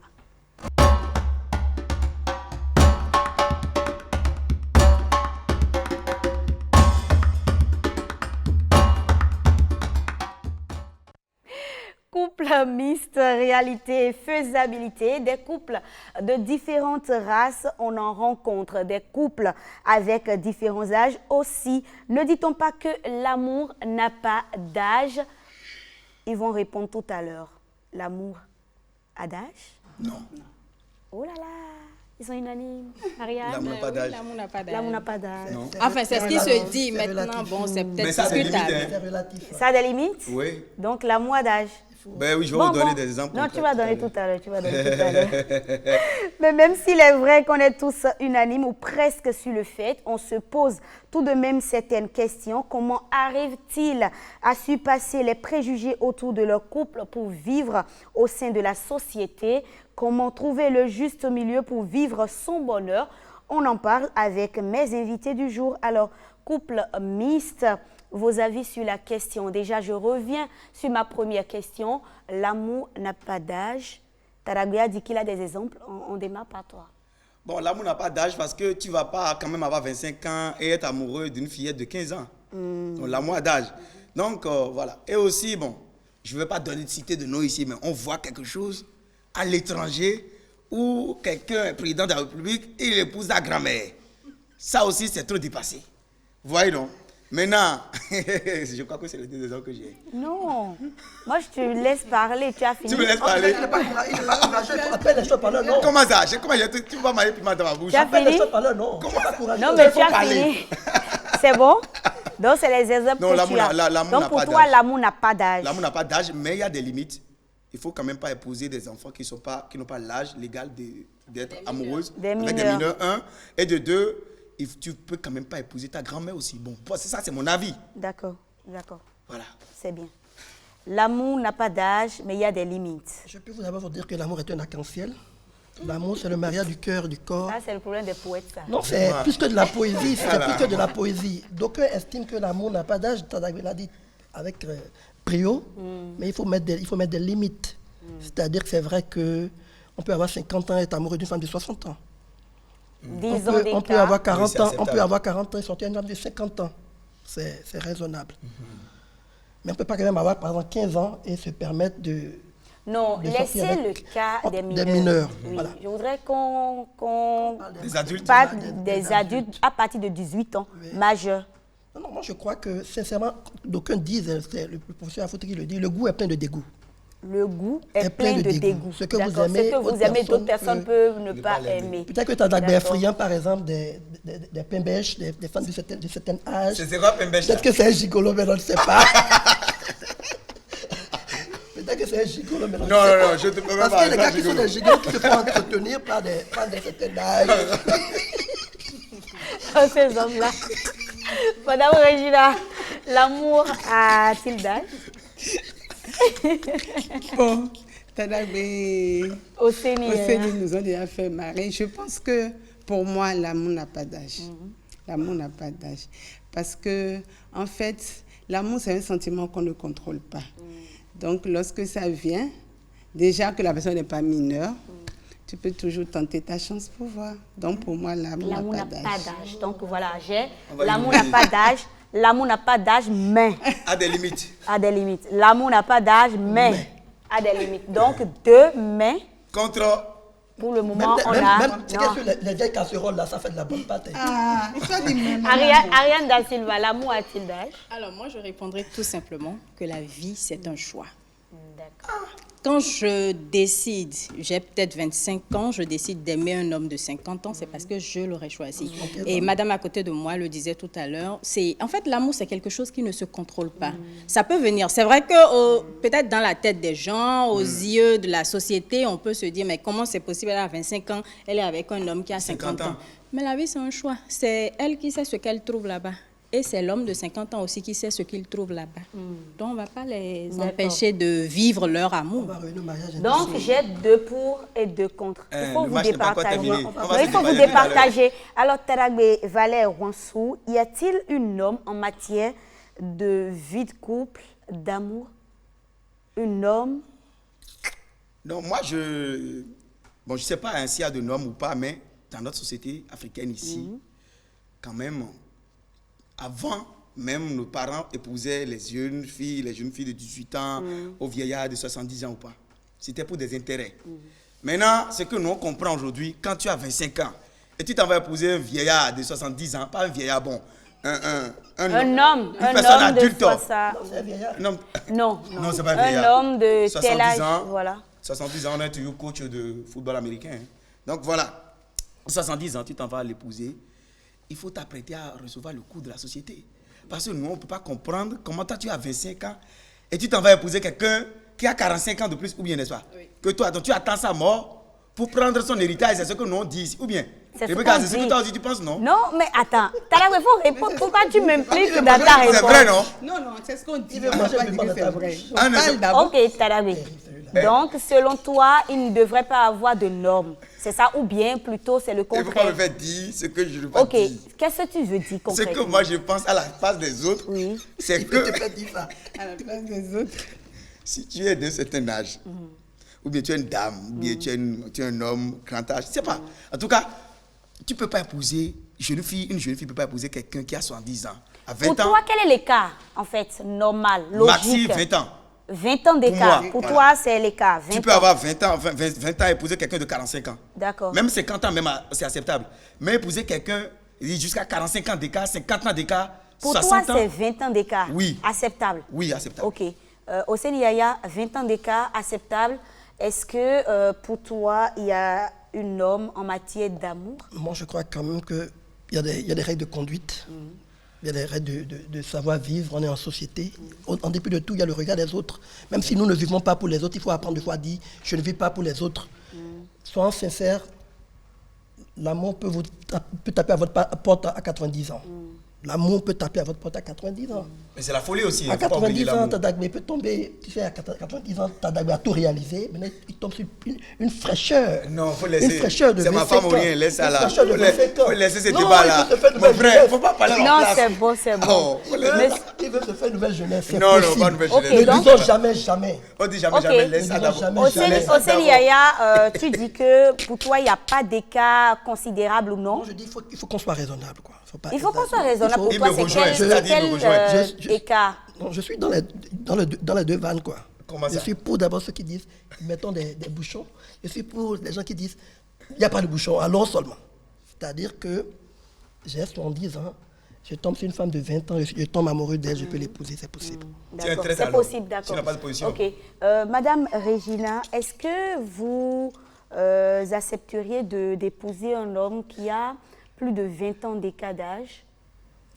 Couple mixte, réalité et faisabilité, des couples de différentes races, on en rencontre, des couples avec différents âges aussi. Ne dit-on pas que l'amour n'a pas d'âge? Ils vont répondre tout à l'heure. L'amour a d'âge? Non. Oh là là, Ils sont unanimes. Ariane? L'amour n'a pas d'âge. L'amour n'a pas d'âge. L'amour n'a pas d'âge. Non. Enfin, c'est ce qui se dit c'est maintenant. relatif. Bon, c'est Mais peut-être ça, c'est discutable. limite, C'est relatif. Ça a des limites? Oui. Donc, l'amour a d'âge. Ben oui, je vais vous donner des exemples. Non, tu concrets vas tout à donner l'heure. tout à l'heure. Tu vas donner tout à l'heure. Mais même s'il est vrai qu'on est tous unanimes ou presque sur le fait, on se pose tout de même certaines questions. Comment arrivent-ils à surpasser les préjugés autour de leur couple pour vivre au sein de la société? Comment trouver le juste milieu pour vivre son bonheur? On en parle avec mes invités du jour. Alors, couple mixte, vos avis sur la question. Déjà, je reviens sur ma première question. L'amour n'a pas d'âge. Taragouya dit qu'il a des exemples. On démarre par toi. Bon, l'amour n'a pas d'âge parce que tu ne vas pas quand même avoir 25 ans et être amoureux d'une fillette de 15 ans. Donc, l'amour a d'âge. Donc, voilà. Et aussi, bon, je ne vais pas donner de cité de nom ici, mais on voit quelque chose à l'étranger où quelqu'un est président de la République et il épouse la grand-mère. Ça aussi, c'est trop dépassé. Vous voyez, non? Maintenant, je crois que c'est les deux exemples que j'ai. Non. Moi, je te laisse parler. Tu as fini. Tu me laisses parler? Appelle les choses par leur nom. Comment ça? Tu vas m'aller piment dans ma bouche. Tu as Appelle les fini? choses par leur nom. Non, mais tu as parler. fini. C'est bon? Donc, c'est les exemples Non, que l'amour tu as. n'a- l'amour Donc, n'a pour pas toi, d'âge. l'amour n'a pas d'âge. L'amour n'a pas d'âge, mais il y a des limites. Il ne faut quand même pas épouser des enfants qui n'ont pas l'âge légal d'être amoureuses Des avec des mineurs. mineurs, un. Et de deux, tu ne peux quand même pas épouser ta grand-mère aussi. Bon, ça, c'est mon avis. D'accord, d'accord. Voilà. C'est bien. L'amour n'a pas d'âge, mais il y a des limites. Je peux vous d'abord vous dire que l'amour est un arc-en-ciel. L'amour, c'est le mariage du cœur, du corps. Ça, c'est le problème des poètes, ça. Non, c'est plus que de la poésie. C'est plus que de la poésie. D'aucuns estiment que l'amour n'a pas d'âge. Tadagwe l'a dit avec brio. Mais il faut mettre des limites. C'est-à-dire que c'est vrai qu'on peut avoir 50 ans et être amoureux d'une femme de 60 ans. 10 ans On peut d'écart. avoir 40 c'est ans, on acceptable. peut avoir 40 ans et sortir une femme de 50 ans. C'est raisonnable. Mais on ne peut pas quand même avoir, par exemple, 15 ans et se permettre de... Non, de sortir laissez le avec cas des mineurs. des mineurs, Oui. voilà. Je voudrais qu'on Des adultes. parle des adultes à partir de 18 ans, majeurs. Non, moi je crois que, sincèrement, d'aucuns disent, c'est le professeur Afouti qui le dit, le goût est plein de dégoût. Le goût est plein de dégoût. Ce que vous D'accord. aimez, Ce que vous d'autres aimez, d'autres personnes personnes peuvent ne pas aimer. Peut-être que tu as des D'accord. friands, par exemple, des pains bêches, des femmes de certain âge. C'est quoi, Pembèche? Peut-être que c'est un gigolo, mais on ne sait pas. Peut-être que c'est un gigolo, mais on ne Non, sait non, pas. non, je te peux Parce pas. qu'il y a des gars qui sont des gigolos qui se font entretenir par des femmes de certain âge. Oh, ces hommes-là. Madame Regina, l'amour a-t-il d'âge? Bon, Tadagbe, Au Sénégal. nous ont déjà fait marrer. Je pense que pour moi, l'amour n'a pas d'âge. L'amour n'a pas d'âge. Parce que, en fait, l'amour, c'est un sentiment qu'on ne contrôle pas. Donc, lorsque ça vient, déjà que la personne n'est pas mineure, tu peux toujours tenter ta chance pour voir. Donc, pour moi, l'amour L'amour n'a n'a pas pas d'âge. d'âge. Donc voilà, On va l'amour n'a éliminer. pas d'âge. L'amour n'a pas d'âge, mais À des limites. a des limites. L'amour n'a pas d'âge, mais a des limites. Donc deux mais. Contre. Pour le Même, moment, on a. même c'est non. que les vieilles casseroles, là, ça fait de la bonne pâte. Ah, il faut dire Ariane Da Silva, l'amour a-t-il d'âge? Alors moi, je répondrai tout simplement que la vie, c'est un choix. D'accord. Quand je décide, j'ai peut-être 25 ans, je décide d'aimer un homme de 50 ans, c'est parce que je l'aurais choisi. Et madame à côté de moi le disait tout à l'heure, en fait, l'amour, c'est quelque chose qui ne se contrôle pas. Ça peut venir. C'est vrai que peut-être dans la tête des gens, aux yeux de la société, on peut se dire, mais comment c'est possible, elle a 25 ans, elle est avec un homme qui a 50 ans. Mais la vie, c'est un choix. C'est elle qui sait ce qu'elle trouve là-bas. Et c'est l'homme de 50 ans aussi qui sait ce qu'il trouve là-bas. Donc, on ne va pas les empêcher de vivre leur On amour. va revenir au mariage. Donc j'ai deux pour et deux contre. Il faut Le vous match n'est pas encore départager. terminé. On va Non, il se faut vous départager tout à l'heure. départager. Alors Taragbe Valère Wansou, y a-t-il une norme en matière de vie de couple, d'amour? Une norme? Non, moi, je ne sais pas hein, s'il y a de normes ou pas, mais dans notre société africaine ici, quand même, avant, même nos parents épousaient les jeunes filles de 18 ans, aux vieillards de 70 ans ou pas. C'était pour des intérêts. Maintenant, ce que nous on comprend aujourd'hui, quand tu as 25 ans et tu t'en vas épouser un vieillard de 70 ans, pas un vieillard bon, Un une homme personne de adulte. 60. C'est un vieillard. Non, Non, non, c'est pas un un vieillard. homme de 70 tel âge, ans, voilà. 70 ans, on est toujours coach de football américain. hein. Donc voilà. 70 ans, tu t'en vas l'épouser, il faut t'apprêter à recevoir le coût de la société. Parce que nous, on ne peut pas comprendre comment toi, tu as 25 ans et tu t'en vas épouser quelqu'un qui a 45 ans de plus, ou bien, n'est-ce pas? Oui. Que toi, donc tu attends sa mort pour prendre son héritage, c'est ce que nous on dit ici, ou bien? C'est ce que toi aussi tu penses, non? Non, mais attends, il faut répondre. Pourquoi tu m'impliques dans ta réponse? C'est vrai, non? Non, c'est ce qu'on dit. Il veut manger le pain de ta bouche. Ok, Tadabé. Donc, selon toi, il ne devrait pas avoir de normes. C'est ça, ou bien plutôt c'est le contraire? Il ne faut pas me faire dire ce que je ne veux pas dire. Ok, qu'est-ce que tu veux dire concrètement? Ce que moi je pense à la place des autres, oui. C'est que... Tu peux dire ça. À la place des autres. Si tu es d'un certain âge, ou bien tu es une dame, ou bien tu es un homme, grand âge, je ne sais pas. En tout cas, tu ne peux pas épouser une jeune fille ne peut pas épouser quelqu'un qui a 70 ans. À 20 Pour toi, quel est l'écart, en fait, normal, logique? Maxi 20 ans. 20 ans d'écart. Pour toi, c'est l'écart. Tu peux avoir 20 ans et épouser quelqu'un de 45 ans. D'accord. Même 50 ans, même c'est acceptable. Mais épouser quelqu'un jusqu'à 45 ans d'écart, 50 ans d'écart, 60 ans. Pour toi, c'est 20 ans d'écart. Oui. Acceptable. Oui, acceptable. Ok. Oseni Yaya, 20 ans d'écart, acceptable. Est-ce que pour toi, il y a une norme en matière d'amour? Moi, je crois quand même qu'il y a des règles de conduite. Il y a des règles de savoir-vivre, on est en société. En dépit de tout, il y a le regard des autres. Même si nous ne vivons pas pour les autres, il faut apprendre de fois à dire « je ne vis pas pour les autres ». Soyons sincères, l'amour peut taper à votre porte à 90 ans. L'amour peut taper à votre porte à 90 ans. Mais c'est la folie aussi. À 90 ans, Tadagbe peut tomber, tu sais, à 90 ans, Tadagbe a tout réalisé, mais il tombe sur une fraîcheur. Non, il faut laisser. Une fraîcheur de 25 ans. C'est ma femme ou rien, laisse ça là. Il faut laisser ce débat-là. Mon frère, il ne faut pas parler à Non, la place. c'est bon, c'est bon. Il veut se faire une nouvelle jeunesse, c'est Non, possible. pas une nouvelle Ok, jeunesse. donc- Ne disons jamais, jamais. On dit jamais, jamais, laisse ça d'abord. Oseni Yaya, tu dis que pour toi, il n'y a pas d'écart considérable ou non? Non, je dis il faut qu'on soit raisonnable, quoi. Il faut qu'on soit raisonnable. Pour Il toi, me c'est rejoint, quel c'est-à-dire, il me rejoint. écart? Non, je suis dans les deux vannes, quoi. Comment ça? Je suis pour d'abord ceux qui disent, mettons des bouchons. Je suis pour les gens qui disent, il n'y a pas de bouchons, allons seulement. C'est-à-dire que j'ai 70 ans, je tombe sur une femme de 20 ans, je tombe amoureux d'elle, je peux l'épouser, c'est possible. D'accord, c'est possible, d'accord. Tu n'as pas de position. Ok. Madame Regina, est-ce que vous accepteriez d'épouser un homme qui a plus de 20 ans d'écart d'âge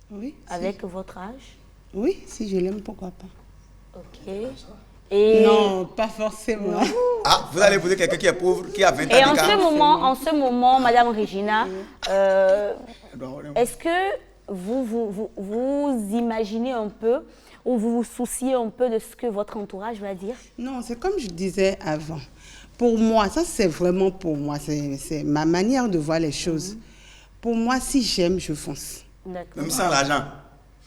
Oui. avec votre âge? Oui, si je l'aime, pourquoi pas? Ok. Et Non, pas forcément. Ah, vous allez épouser quelqu'un qui est pauvre, qui a 20 ans Et en d'écart. ce moment, Madame Regina, est-ce que vous imaginez un peu ou vous vous souciez un peu de ce que votre entourage va dire? Non, c'est comme je disais avant. Pour moi, ça c'est vraiment pour moi, c'est ma manière de voir les choses. Pour moi, si j'aime, je fonce. D'accord. Même sans l'argent.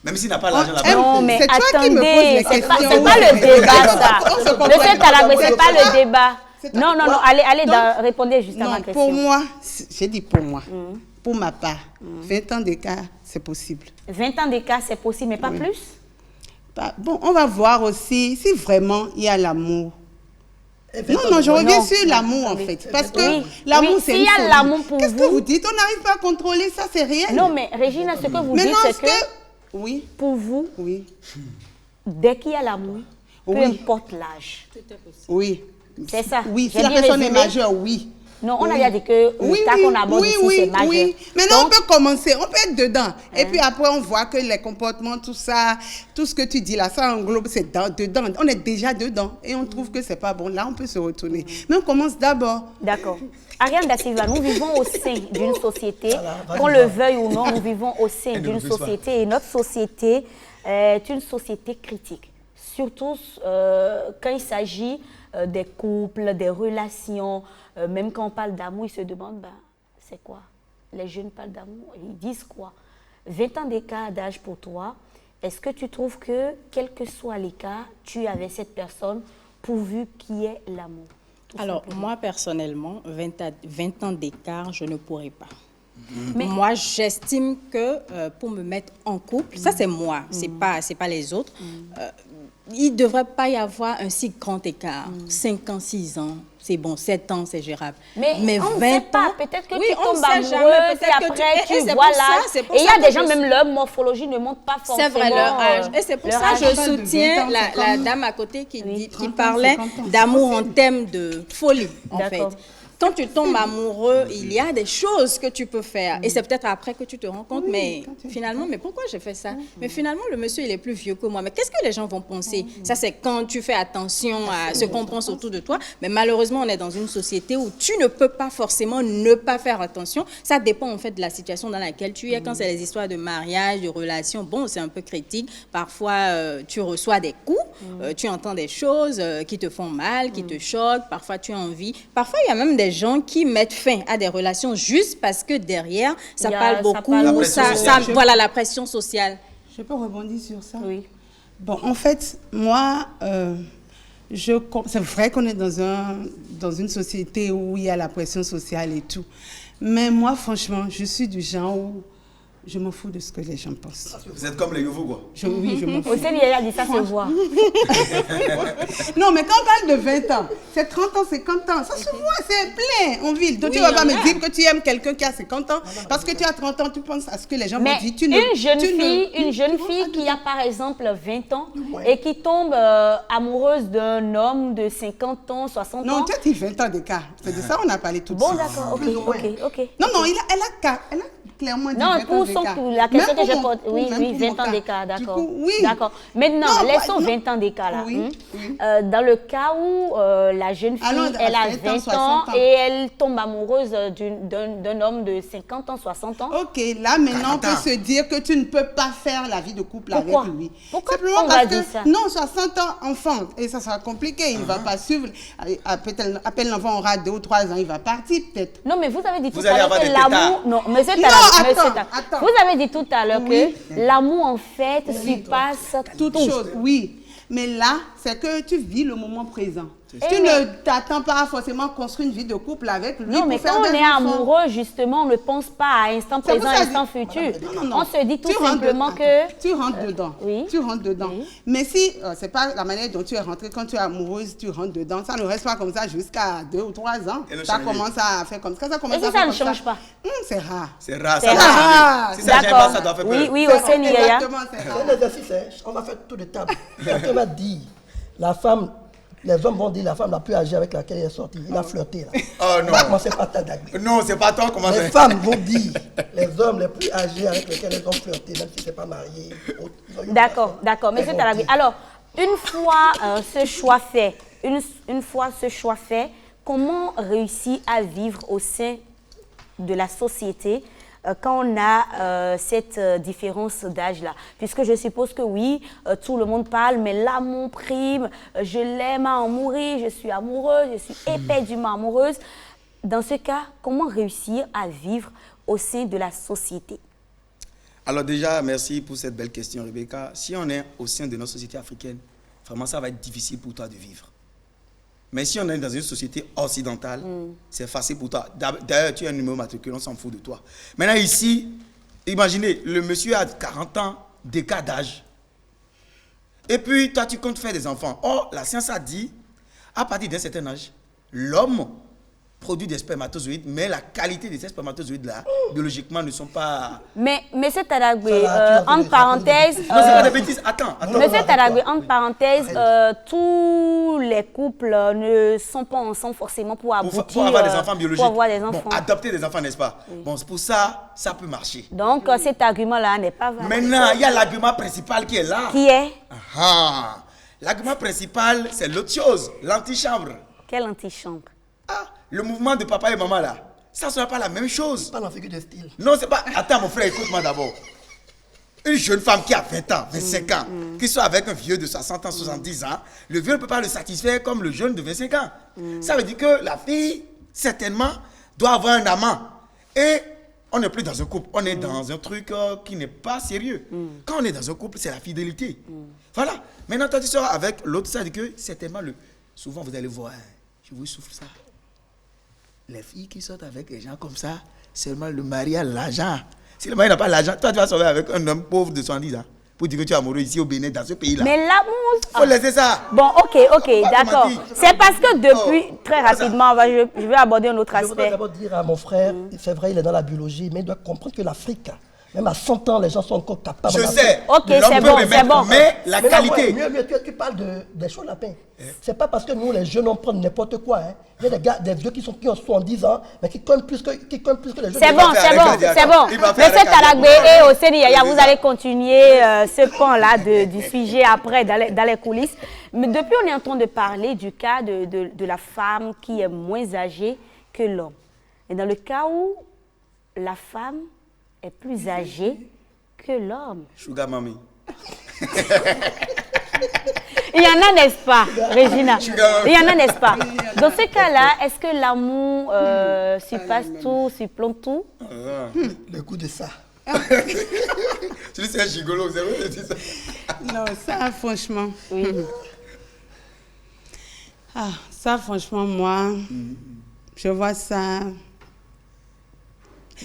Même s'il n'a pas l'argent là-bas. Non, mais C'est toi qui me poses les attendez, c'est pas questions. le débat, ça. On se comprend. Monsieur Talabé, c'est pas le débat. C'est Non, pas- non, allez, répondez juste à ma Non, question. pour moi, j'ai dit pour moi. Pour ma part, 20 ans d'écart, c'est possible. 20 ans d'écart, c'est possible, mais pas plus? Bon, on va voir aussi si vraiment il y a l'amour. Non, je reviens Non. sur l'amour en fait. Parce que Oui. l'amour, Oui, c'est s'il une y a folie. l'amour pour Qu'est-ce vous- que vous dites? On n'arrive pas à contrôler ça, c'est rien. Non, mais Régina, ce que vous dites, Maintenant, c'est est-ce que que... Oui, pour vous, oui, dès qu'il y a l'amour, peu Oui. importe l'âge. oui. C'est ça. Oui, si J'ai la bien personne est résumé. majeure, oui. Non, on a Oui. déjà dit que le cas qu'on aborde ici, c'est majeur. Oui. Maintenant, Donc, on peut commencer, on peut être dedans. Et puis après, on voit que les comportements, tout ça, tout ce que tu dis là, ça englobe, c'est dedans. On est déjà dedans. Et on trouve que c'est pas bon. Là, on peut se retourner. Mais on commence d'abord. D'accord. Ariane Da Silva, nous vivons au sein d'une société, Voilà, qu'on le veuille ou non, nous vivons au sein Elle ne d'une le veut pas. société et notre société est une société critique. Surtout quand il s'agit des couples, des relations, même quand on parle d'amour, ils se demandent, c'est quoi? Les jeunes parlent d'amour, ils disent quoi? 20 ans d'écart d'âge pour toi, est-ce que tu trouves que, quel que soit l'écart, tu es avec cette personne pourvu qu'il y ait l'amour? Alors, moi, personnellement, 20 ans d'écart, je ne pourrais pas. Mais- Moi, j'estime que pour me mettre en couple, ça c'est moi, c'est pas les autres, il ne devrait pas y avoir un si grand écart. 5 ans, 6 ans, c'est bon, 7 ans, c'est gérable. Mais on ne sait pas, peut-être que oui, tu on tombes sait jamais, amoureuse et peut-être que après et tu c'est vois pour ça, l'âge. c'est pour Et il y ça a que des gens, je- même leur morphologie ne montre pas forcément. C'est vrai, leur âge. Et c'est pour leur ça âge. que je de 20 soutiens ans, c'est la comme- dame à côté qui 30 ans, parlait 50 ans, c'est d'amour en possible. termes de folie, en fait. D'accord. quand tu tombes amoureux, il y a des choses que tu peux faire. Et c'est peut-être après que tu te rends compte, mais finalement, mais pourquoi j'ai fait ça? Mais finalement, le monsieur, il est plus vieux que moi. Mais qu'est-ce que les gens vont penser? Ça, c'est quand tu fais attention à ce qu'on pense autour de toi. Mais malheureusement, on est dans une société où tu ne peux pas forcément ne pas faire attention. Ça dépend en fait de la situation dans laquelle tu es. Quand c'est les histoires de mariage, de relations, bon, c'est un peu critique. Parfois, tu reçois des coups, tu entends des choses qui te font mal, qui te choquent. Parfois, tu as envie. Parfois, il y a même des gens qui mettent fin à des relations juste parce que derrière, ça parle beaucoup. Voilà, la pression sociale. Je peux rebondir sur ça? Oui. Bon, en fait, moi, c'est vrai qu'on est dans une société où il y a la pression sociale et tout. Mais moi, franchement, je suis du genre où je m'en fous de ce que les gens pensent. Vous êtes comme les Yovo, quoi. Oui, je m'en fous. Aussi, il a dit ça, se voit. Non, mais quand on parle de 20 ans, c'est 30 ans, 50 ans, ça se voit, c'est plein en ville. Donc tu ne vas pas me dire que tu aimes quelqu'un qui a 50 ans, parce que tu as 30 ans, tu penses à ce que les gens vont dire. Une jeune fille qui a par exemple 20 ans et qui tombe amoureuse d'un homme de 50 ans, 60 ans. Non, tu as dit 20 ans d'écart. C'est de ça qu'on a parlé tout de suite. Bon, d'accord, ok. Non, elle a clairement dit 20 ans d'écart. La question que je pose, oui, 20 ans d'écart, d'accord. Oui. D'accord. Maintenant, laissons 20 ans d'écart là. Oui. Dans le cas où la jeune fille, elle a 20 ans et elle tombe amoureuse d'un homme de 50 ans, 60 ans. Ok, là maintenant, on peut se dire que tu ne peux pas faire la vie de couple avec lui. Pourquoi Simplement on parce va dire ça? Non, 60 ans, enfant, et ça sera compliqué, il ne va pas suivre. À peine l'enfant aura 2 ou 3 ans, il va partir peut-être. Non, mais vous avez dit tout Vous à allez l'heure avoir que des l'amour... tétards. Non, monsieur Attends. Vous avez dit tout à l'heure que l'amour, en fait, surpasse Toute tout. chose, oui. Mais là, c'est que tu vis le moment présent. Tu ne t'attends pas à forcément construire une vie de couple avec lui. Non, mais quand on est amoureux, justement, on ne pense pas à instant présent, instant futur. Non. On se dit tout simplement que... Tu rentres dedans. Oui. Tu rentres dedans. Oui. Mais si c'est pas la manière dont tu es rentrée, quand tu es amoureuse, tu rentres dedans. Ça ne reste pas comme ça jusqu'à 2 ou 3 ans. Ça commence à faire comme ça. Et si ça ne change pas? C'est rare. C'est rare. C'est rare. Si ça ne change pas, ça doit faire peur. Oui, au Sénégal. Exactement, c'est rare. C'est un exercice, on va faire tout de table. Quelqu'un va dire, la femme, les hommes vont dire la femme la plus âgée avec laquelle il est sorti. Il a flirté là. Oh non. On va commencer par Tadagbe. Non, c'est pas toi, comment Les femmes vont dire les hommes les plus âgés avec lesquels elles ont flirté, même si ce n'est pas marié. D'accord. Monsieur Talagui. Alors, une fois ce choix fait, comment réussir à vivre au sein de la société quand on a cette différence d'âge-là? Puisque je suppose que oui, tout le monde parle, mais l'amour prime, je l'aime à en mourir, je suis amoureuse, je suis éperdument amoureuse. Dans ce cas, comment réussir à vivre au sein de la société? Alors déjà, merci pour cette belle question, Rebecca. Si on est au sein de notre société africaine, vraiment, ça va être difficile pour toi de vivre. Mais si on est dans une société occidentale, c'est facile pour toi. D'ailleurs, tu as un numéro matricule, on s'en fout de toi. Maintenant ici, imaginez, le monsieur a 40 ans d'écart d'âge. Et puis, toi, tu comptes faire des enfants. Or, la science a dit, à partir d'un certain âge, l'homme produit des spermatozoïdes, mais la qualité de ces spermatozoïdes-là, biologiquement, ne sont pas... Mais Monsieur Talagbe, entre parenthèses... Non, c'est pas des bêtises. Attends. Monsieur Talagbe, entre parenthèses, tous les couples ne sont pas ensemble forcément pour aboutir... Pour avoir des enfants biologiques. Pour avoir des enfants. Bon, adopter des enfants, n'est-ce pas? Oui. Bon, c'est pour ça, ça peut marcher. Donc, cet argument-là n'est pas valable. Maintenant, il y a l'argument principal qui est là. Qui est? L'argument principal, c'est l'autre chose, l'antichambre. Quelle antichambre? Le mouvement de papa et maman là, ça ne sera pas la même chose. Pas la figure de style. Non, c'est pas... Attends, mon frère, écoute-moi d'abord. Une jeune femme qui a 20 ans, 25 ans, qui soit avec un vieux de 60 ans, 70 ans, le vieux ne peut pas le satisfaire comme le jeune de 25 ans. Ça veut dire que la fille, certainement, doit avoir un amant. Et on n'est plus dans un couple, on est dans un truc qui n'est pas sérieux. Quand on est dans un couple, c'est la fidélité. Voilà. Maintenant, toi, tu sors avec l'autre, ça veut dire que certainement, souvent, vous allez voir, je vous souffle ça. Les filles qui sortent avec les gens comme ça, seulement le mari a l'argent. Si le mari n'a pas l'argent, toi tu vas sortir avec un homme pauvre de 70 ans pour dire que tu es amoureux ici au Bénin, dans ce pays-là. Mais l'amour... Il faut laisser ça. Bon, ok, d'accord. C'est parce que depuis, très rapidement, je vais aborder un autre Je voudrais aspect. d'abord dire à mon frère, c'est vrai, il est dans la biologie, mais il doit comprendre que l'Afrique, Même à 100 ans, les gens sont encore capables. Je sais. Ok, l'homme c'est peut bon, me c'est mettre, bon. mais la Mais non, qualité. mieux, tu parles des chauds lapins. C'est pas parce que nous, les jeunes, on prend n'importe quoi. Hein. Il y a des gars, des vieux qui ont 70 ans, mais qui cognent plus que les jeunes. C'est bon, c'est bon, c'est bon. Monsieur Talagbe et Oseni Yaya, vous allez continuer ce pan-là du sujet après dans les coulisses. Mais depuis, on est en train de parler du cas de la femme qui est moins âgée que l'homme. Et dans le cas où la femme est plus âgée que l'homme. Sugar Mami. Il y en a, n'est-ce pas, Regina? Il y en a, n'est-ce pas? Dans ce cas-là, est-ce que l'amour surpasse tout, surplombe tout? Le goût de ça. Tu dis c'est un gigolo, c'est vrai que tu dis ça. Non, ça, franchement. Oui. Ah, ça, franchement, moi, je vois ça.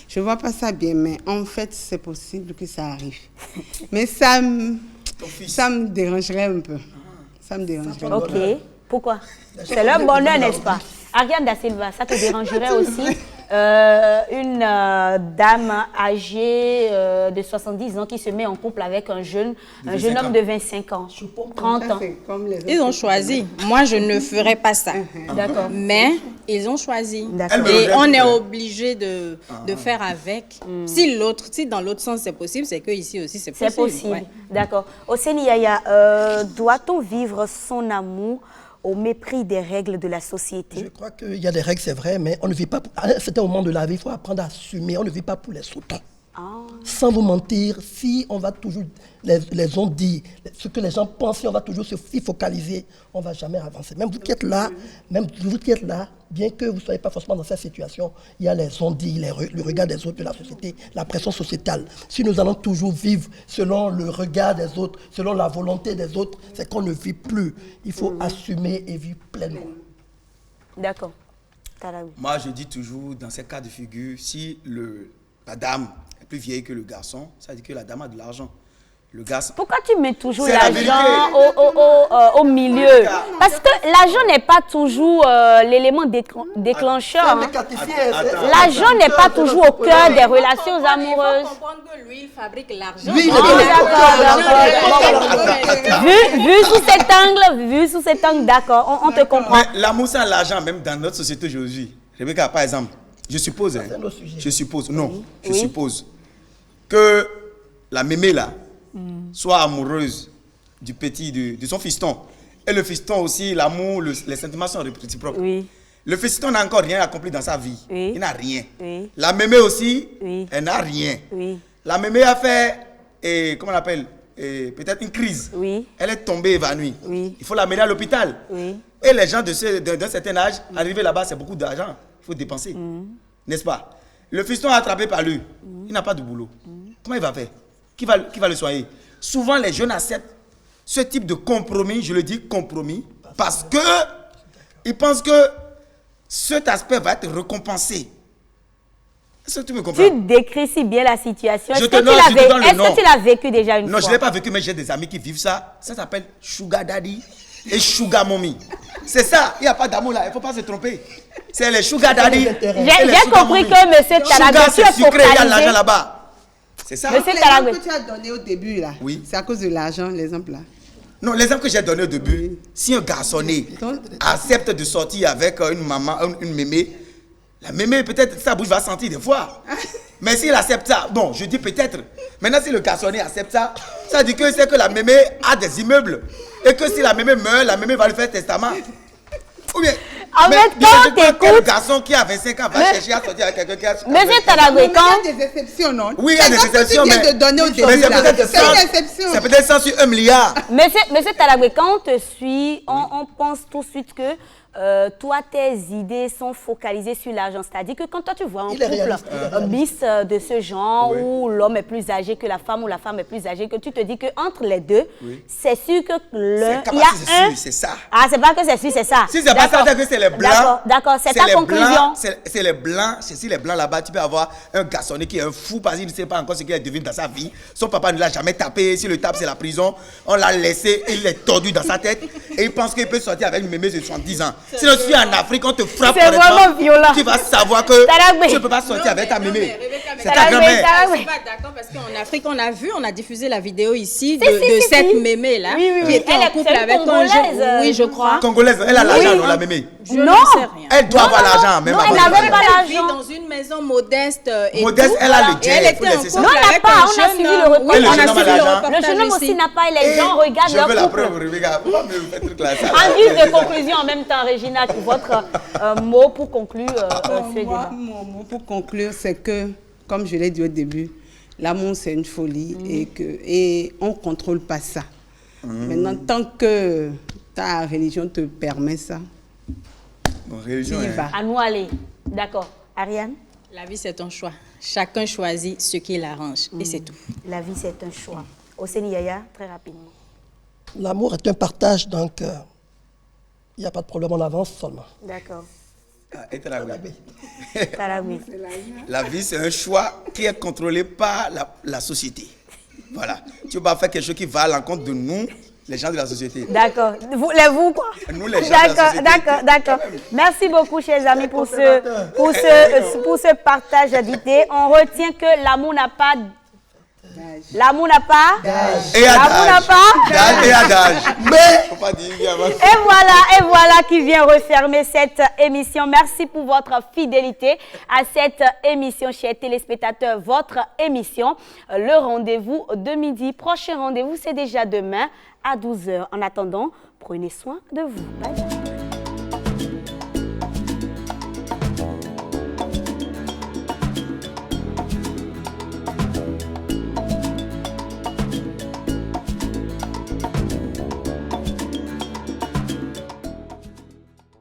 Je vois pas ça bien, mais en fait, c'est possible que ça arrive. Mais ça me dérangerait un peu. Ça me dérangerait. Ok. Pourquoi? C'est leur bonheur, n'est-ce pas? Ariane Da Silva, ça te dérangerait aussi une dame âgée de 70 ans qui se met en couple avec un jeune homme de 25 ans, 30 ans. Ils ont choisi. Moi, je ne ferais pas ça. D'accord. Mais ils ont choisi. D'accord. Et on est obligé de faire avec. Si dans l'autre sens c'est possible, c'est que ici aussi c'est possible. C'est possible. Ouais. D'accord. Oseni Yaya, doit-on vivre son amour au mépris des règles de la société? Je crois qu'il y a des règles, c'est vrai, mais on ne vit pas. À un certain moment de la vie, il faut apprendre à assumer. On ne vit pas pour les autres. Sans vous mentir, si on va toujours les on-dit, ce que les gens pensent, si on va toujours se focaliser, on ne va jamais avancer. Même vous qui êtes là, bien que vous ne soyez pas forcément dans cette situation, il y a les on-dit, le regard des autres de la société, la pression sociétale. Si nous allons toujours vivre selon le regard des autres, selon la volonté des autres, c'est qu'on ne vit plus. Il faut assumer et vivre pleinement. D'accord. Talawi. Moi, je dis toujours, dans ces cas de figure, si la dame est plus vieille que le garçon, ça veut dire que la dame a de l'argent. Le garçon... Pourquoi tu mets toujours C'est la l'argent au milieu? Parce que l'argent n'est pas toujours l'élément déclencheur. Hein. L'argent n'est pas toujours au cœur des relations amoureuses. Il faut comprendre que lui, il fabrique l'argent. Lui, Vu sous cet angle, d'accord, on te comprend. Mais l'amour sans l'argent, même dans notre société aujourd'hui, Rebecca, par exemple, je suppose que la mémé là soit amoureuse du petit, de son fiston. Et le fiston aussi, l'amour, les sentiments sont réciproques. Oui. Le fiston n'a encore rien accompli dans sa vie. Oui. Il n'a rien. Oui. La mémé aussi, Oui. elle n'a rien. Oui. La mémé a fait, comment on appelle, peut-être une crise. Oui. Elle est tombée évanouie. Oui. Il faut l'amener à l'hôpital. Oui. Et les gens d'un certain âge, arriver là-bas, c'est beaucoup d'argent. Il faut dépenser. N'est-ce pas? Le fiston est attrapé par lui. Il n'a pas de boulot. Comment il va faire? Qui va le soigner? Souvent, les jeunes acceptent ce type de compromis, je le dis compromis, parce que ils pensent que cet aspect va être récompensé. Est-ce que tu me comprends? Tu décris si bien la situation. Est-ce Je que te donne tu l'as vécu déjà une fois? Non, je ne l'ai pas vécu, mais j'ai des amis qui vivent ça. Ça s'appelle Sugar Daddy et Sugar Mommy. C'est ça, il n'y a pas d'amour là, il ne faut pas se tromper. C'est les Sugar Daddy. J'ai compris que M. Talagbe, tu es sucré, il y a de l'argent focalisé. là-bas. C'est ça. Monsieur L'exemple Talagbe. que tu as donné au début, là, Oui. c'est à cause de l'argent, l'exemple là. Non, l'exemple que j'ai donné au début, si un garçonnet accepte de sortir avec une maman, une mémé, la mémé, peut-être sa bouche va sentir des fois. Mais s'il accepte ça, bon, je dis peut-être. Maintenant, si le garçonnet accepte ça, ça dit que c'est que la mémé a des immeubles. Et que si la mémé meurt, la mémé va lui faire testament. Ou bien, En même temps, quel garçon qui a 25 ans va chercher à sortir avec quelqu'un qui a... Monsieur Talagbe, Mais quand... il y a des exceptions, non? Oui, il y a des exceptions, mais... mais... de donner au mais début, c'est là. peut-être C'est une exception. C'est peut-être 100 sur 1 milliard. Monsieur Talagbe, quand on te suit, on pense tout de suite que toi, tes idées sont focalisées sur l'argent. C'est-à-dire que quand toi, tu vois un couple bis de ce genre, où l'homme est plus âgé que la femme ou la femme est plus âgée, que tu te dis qu'entre les deux, c'est sûr que l'un... Il y a un... C'est ça. Ah, c'est pas que c'est sûr, c'est ça. Si c'est pas ça, c'est que c'est les blancs. D'accord, c'est ta conclusion. C'est les blancs. Si les blancs là-bas, tu peux avoir un garçonnet qui est un fou parce qu'il ne sait pas encore ce qu'il est devenu dans sa vie. Son papa ne l'a jamais tapé. Si le tape, c'est la prison. On l'a laissé, il est tordu dans sa tête. Et il pense qu'il peut sortir avec une mémé de 70 ans. Si je suis en Afrique, on te frappe. C'est vraiment violent. Tu vas savoir que tu ne peux pas sortir avec ta mémé. C'est ta grand-mère. Je ne suis pas d'accord parce qu'en Afrique, on a diffusé la vidéo ici de cette mémé-là qui était en couple avec un jeune. Oui, je crois. Congolaise, elle a l'argent, non, la mémé. Je ne sais rien. Elle doit avoir l'argent, même non, avant. elle n'avait pas Elle vit l'argent. dans une maison modeste. Modeste, elle a le jet. Elle était en faut laisser ça. couple Non, on n'a avec pas, un on a jeune suivi le homme. reportage. Oui, on a Le jeune suivi homme a le l'argent. Le jeune homme reportage aussi ici. n'a pas et les gens regardent Je leur veux la couple. preuve, Rebecca. Pourquoi me faites truc là ça? En guise de conclusion en même temps, Regina, votre mot pour conclure ce débat. Mon mot pour conclure, c'est que, comme je l'ai dit au début, l'amour c'est une folie et on ne contrôle pas ça. Maintenant, tant que ta religion te permet ça, Bon, religion, tu y vas. À nous aller. D'accord. Ariane? La vie, c'est un choix. Chacun choisit ce qui l'arrange. Et c'est tout. La vie, c'est un choix. Oseni Yaya, très rapidement. L'amour est un partage, donc il n'y a pas de problème, on avance seulement. D'accord. Et t'as la oui. Tarami. La vie, c'est un choix qui est contrôlé par la société. Voilà. Tu ne peux pas faire quelque chose qui va à l'encontre de nous, les gens de la société. D'accord. Vous quoi? Nous, les gens de la société. D'accord. Merci beaucoup, chers amis, pour ce partage d'idées. On retient que l'amour n'a pas... L'amour n'a pas... Et L'amour n'a pas... D'âge et adage. Mais... Faut pas dire, Et voilà qui vient refermer cette émission. Merci pour votre fidélité à cette émission, chers téléspectateurs. Votre émission, le rendez-vous de midi. Prochain rendez-vous, c'est déjà demain à 12h. En attendant, prenez soin de vous. Bye bye.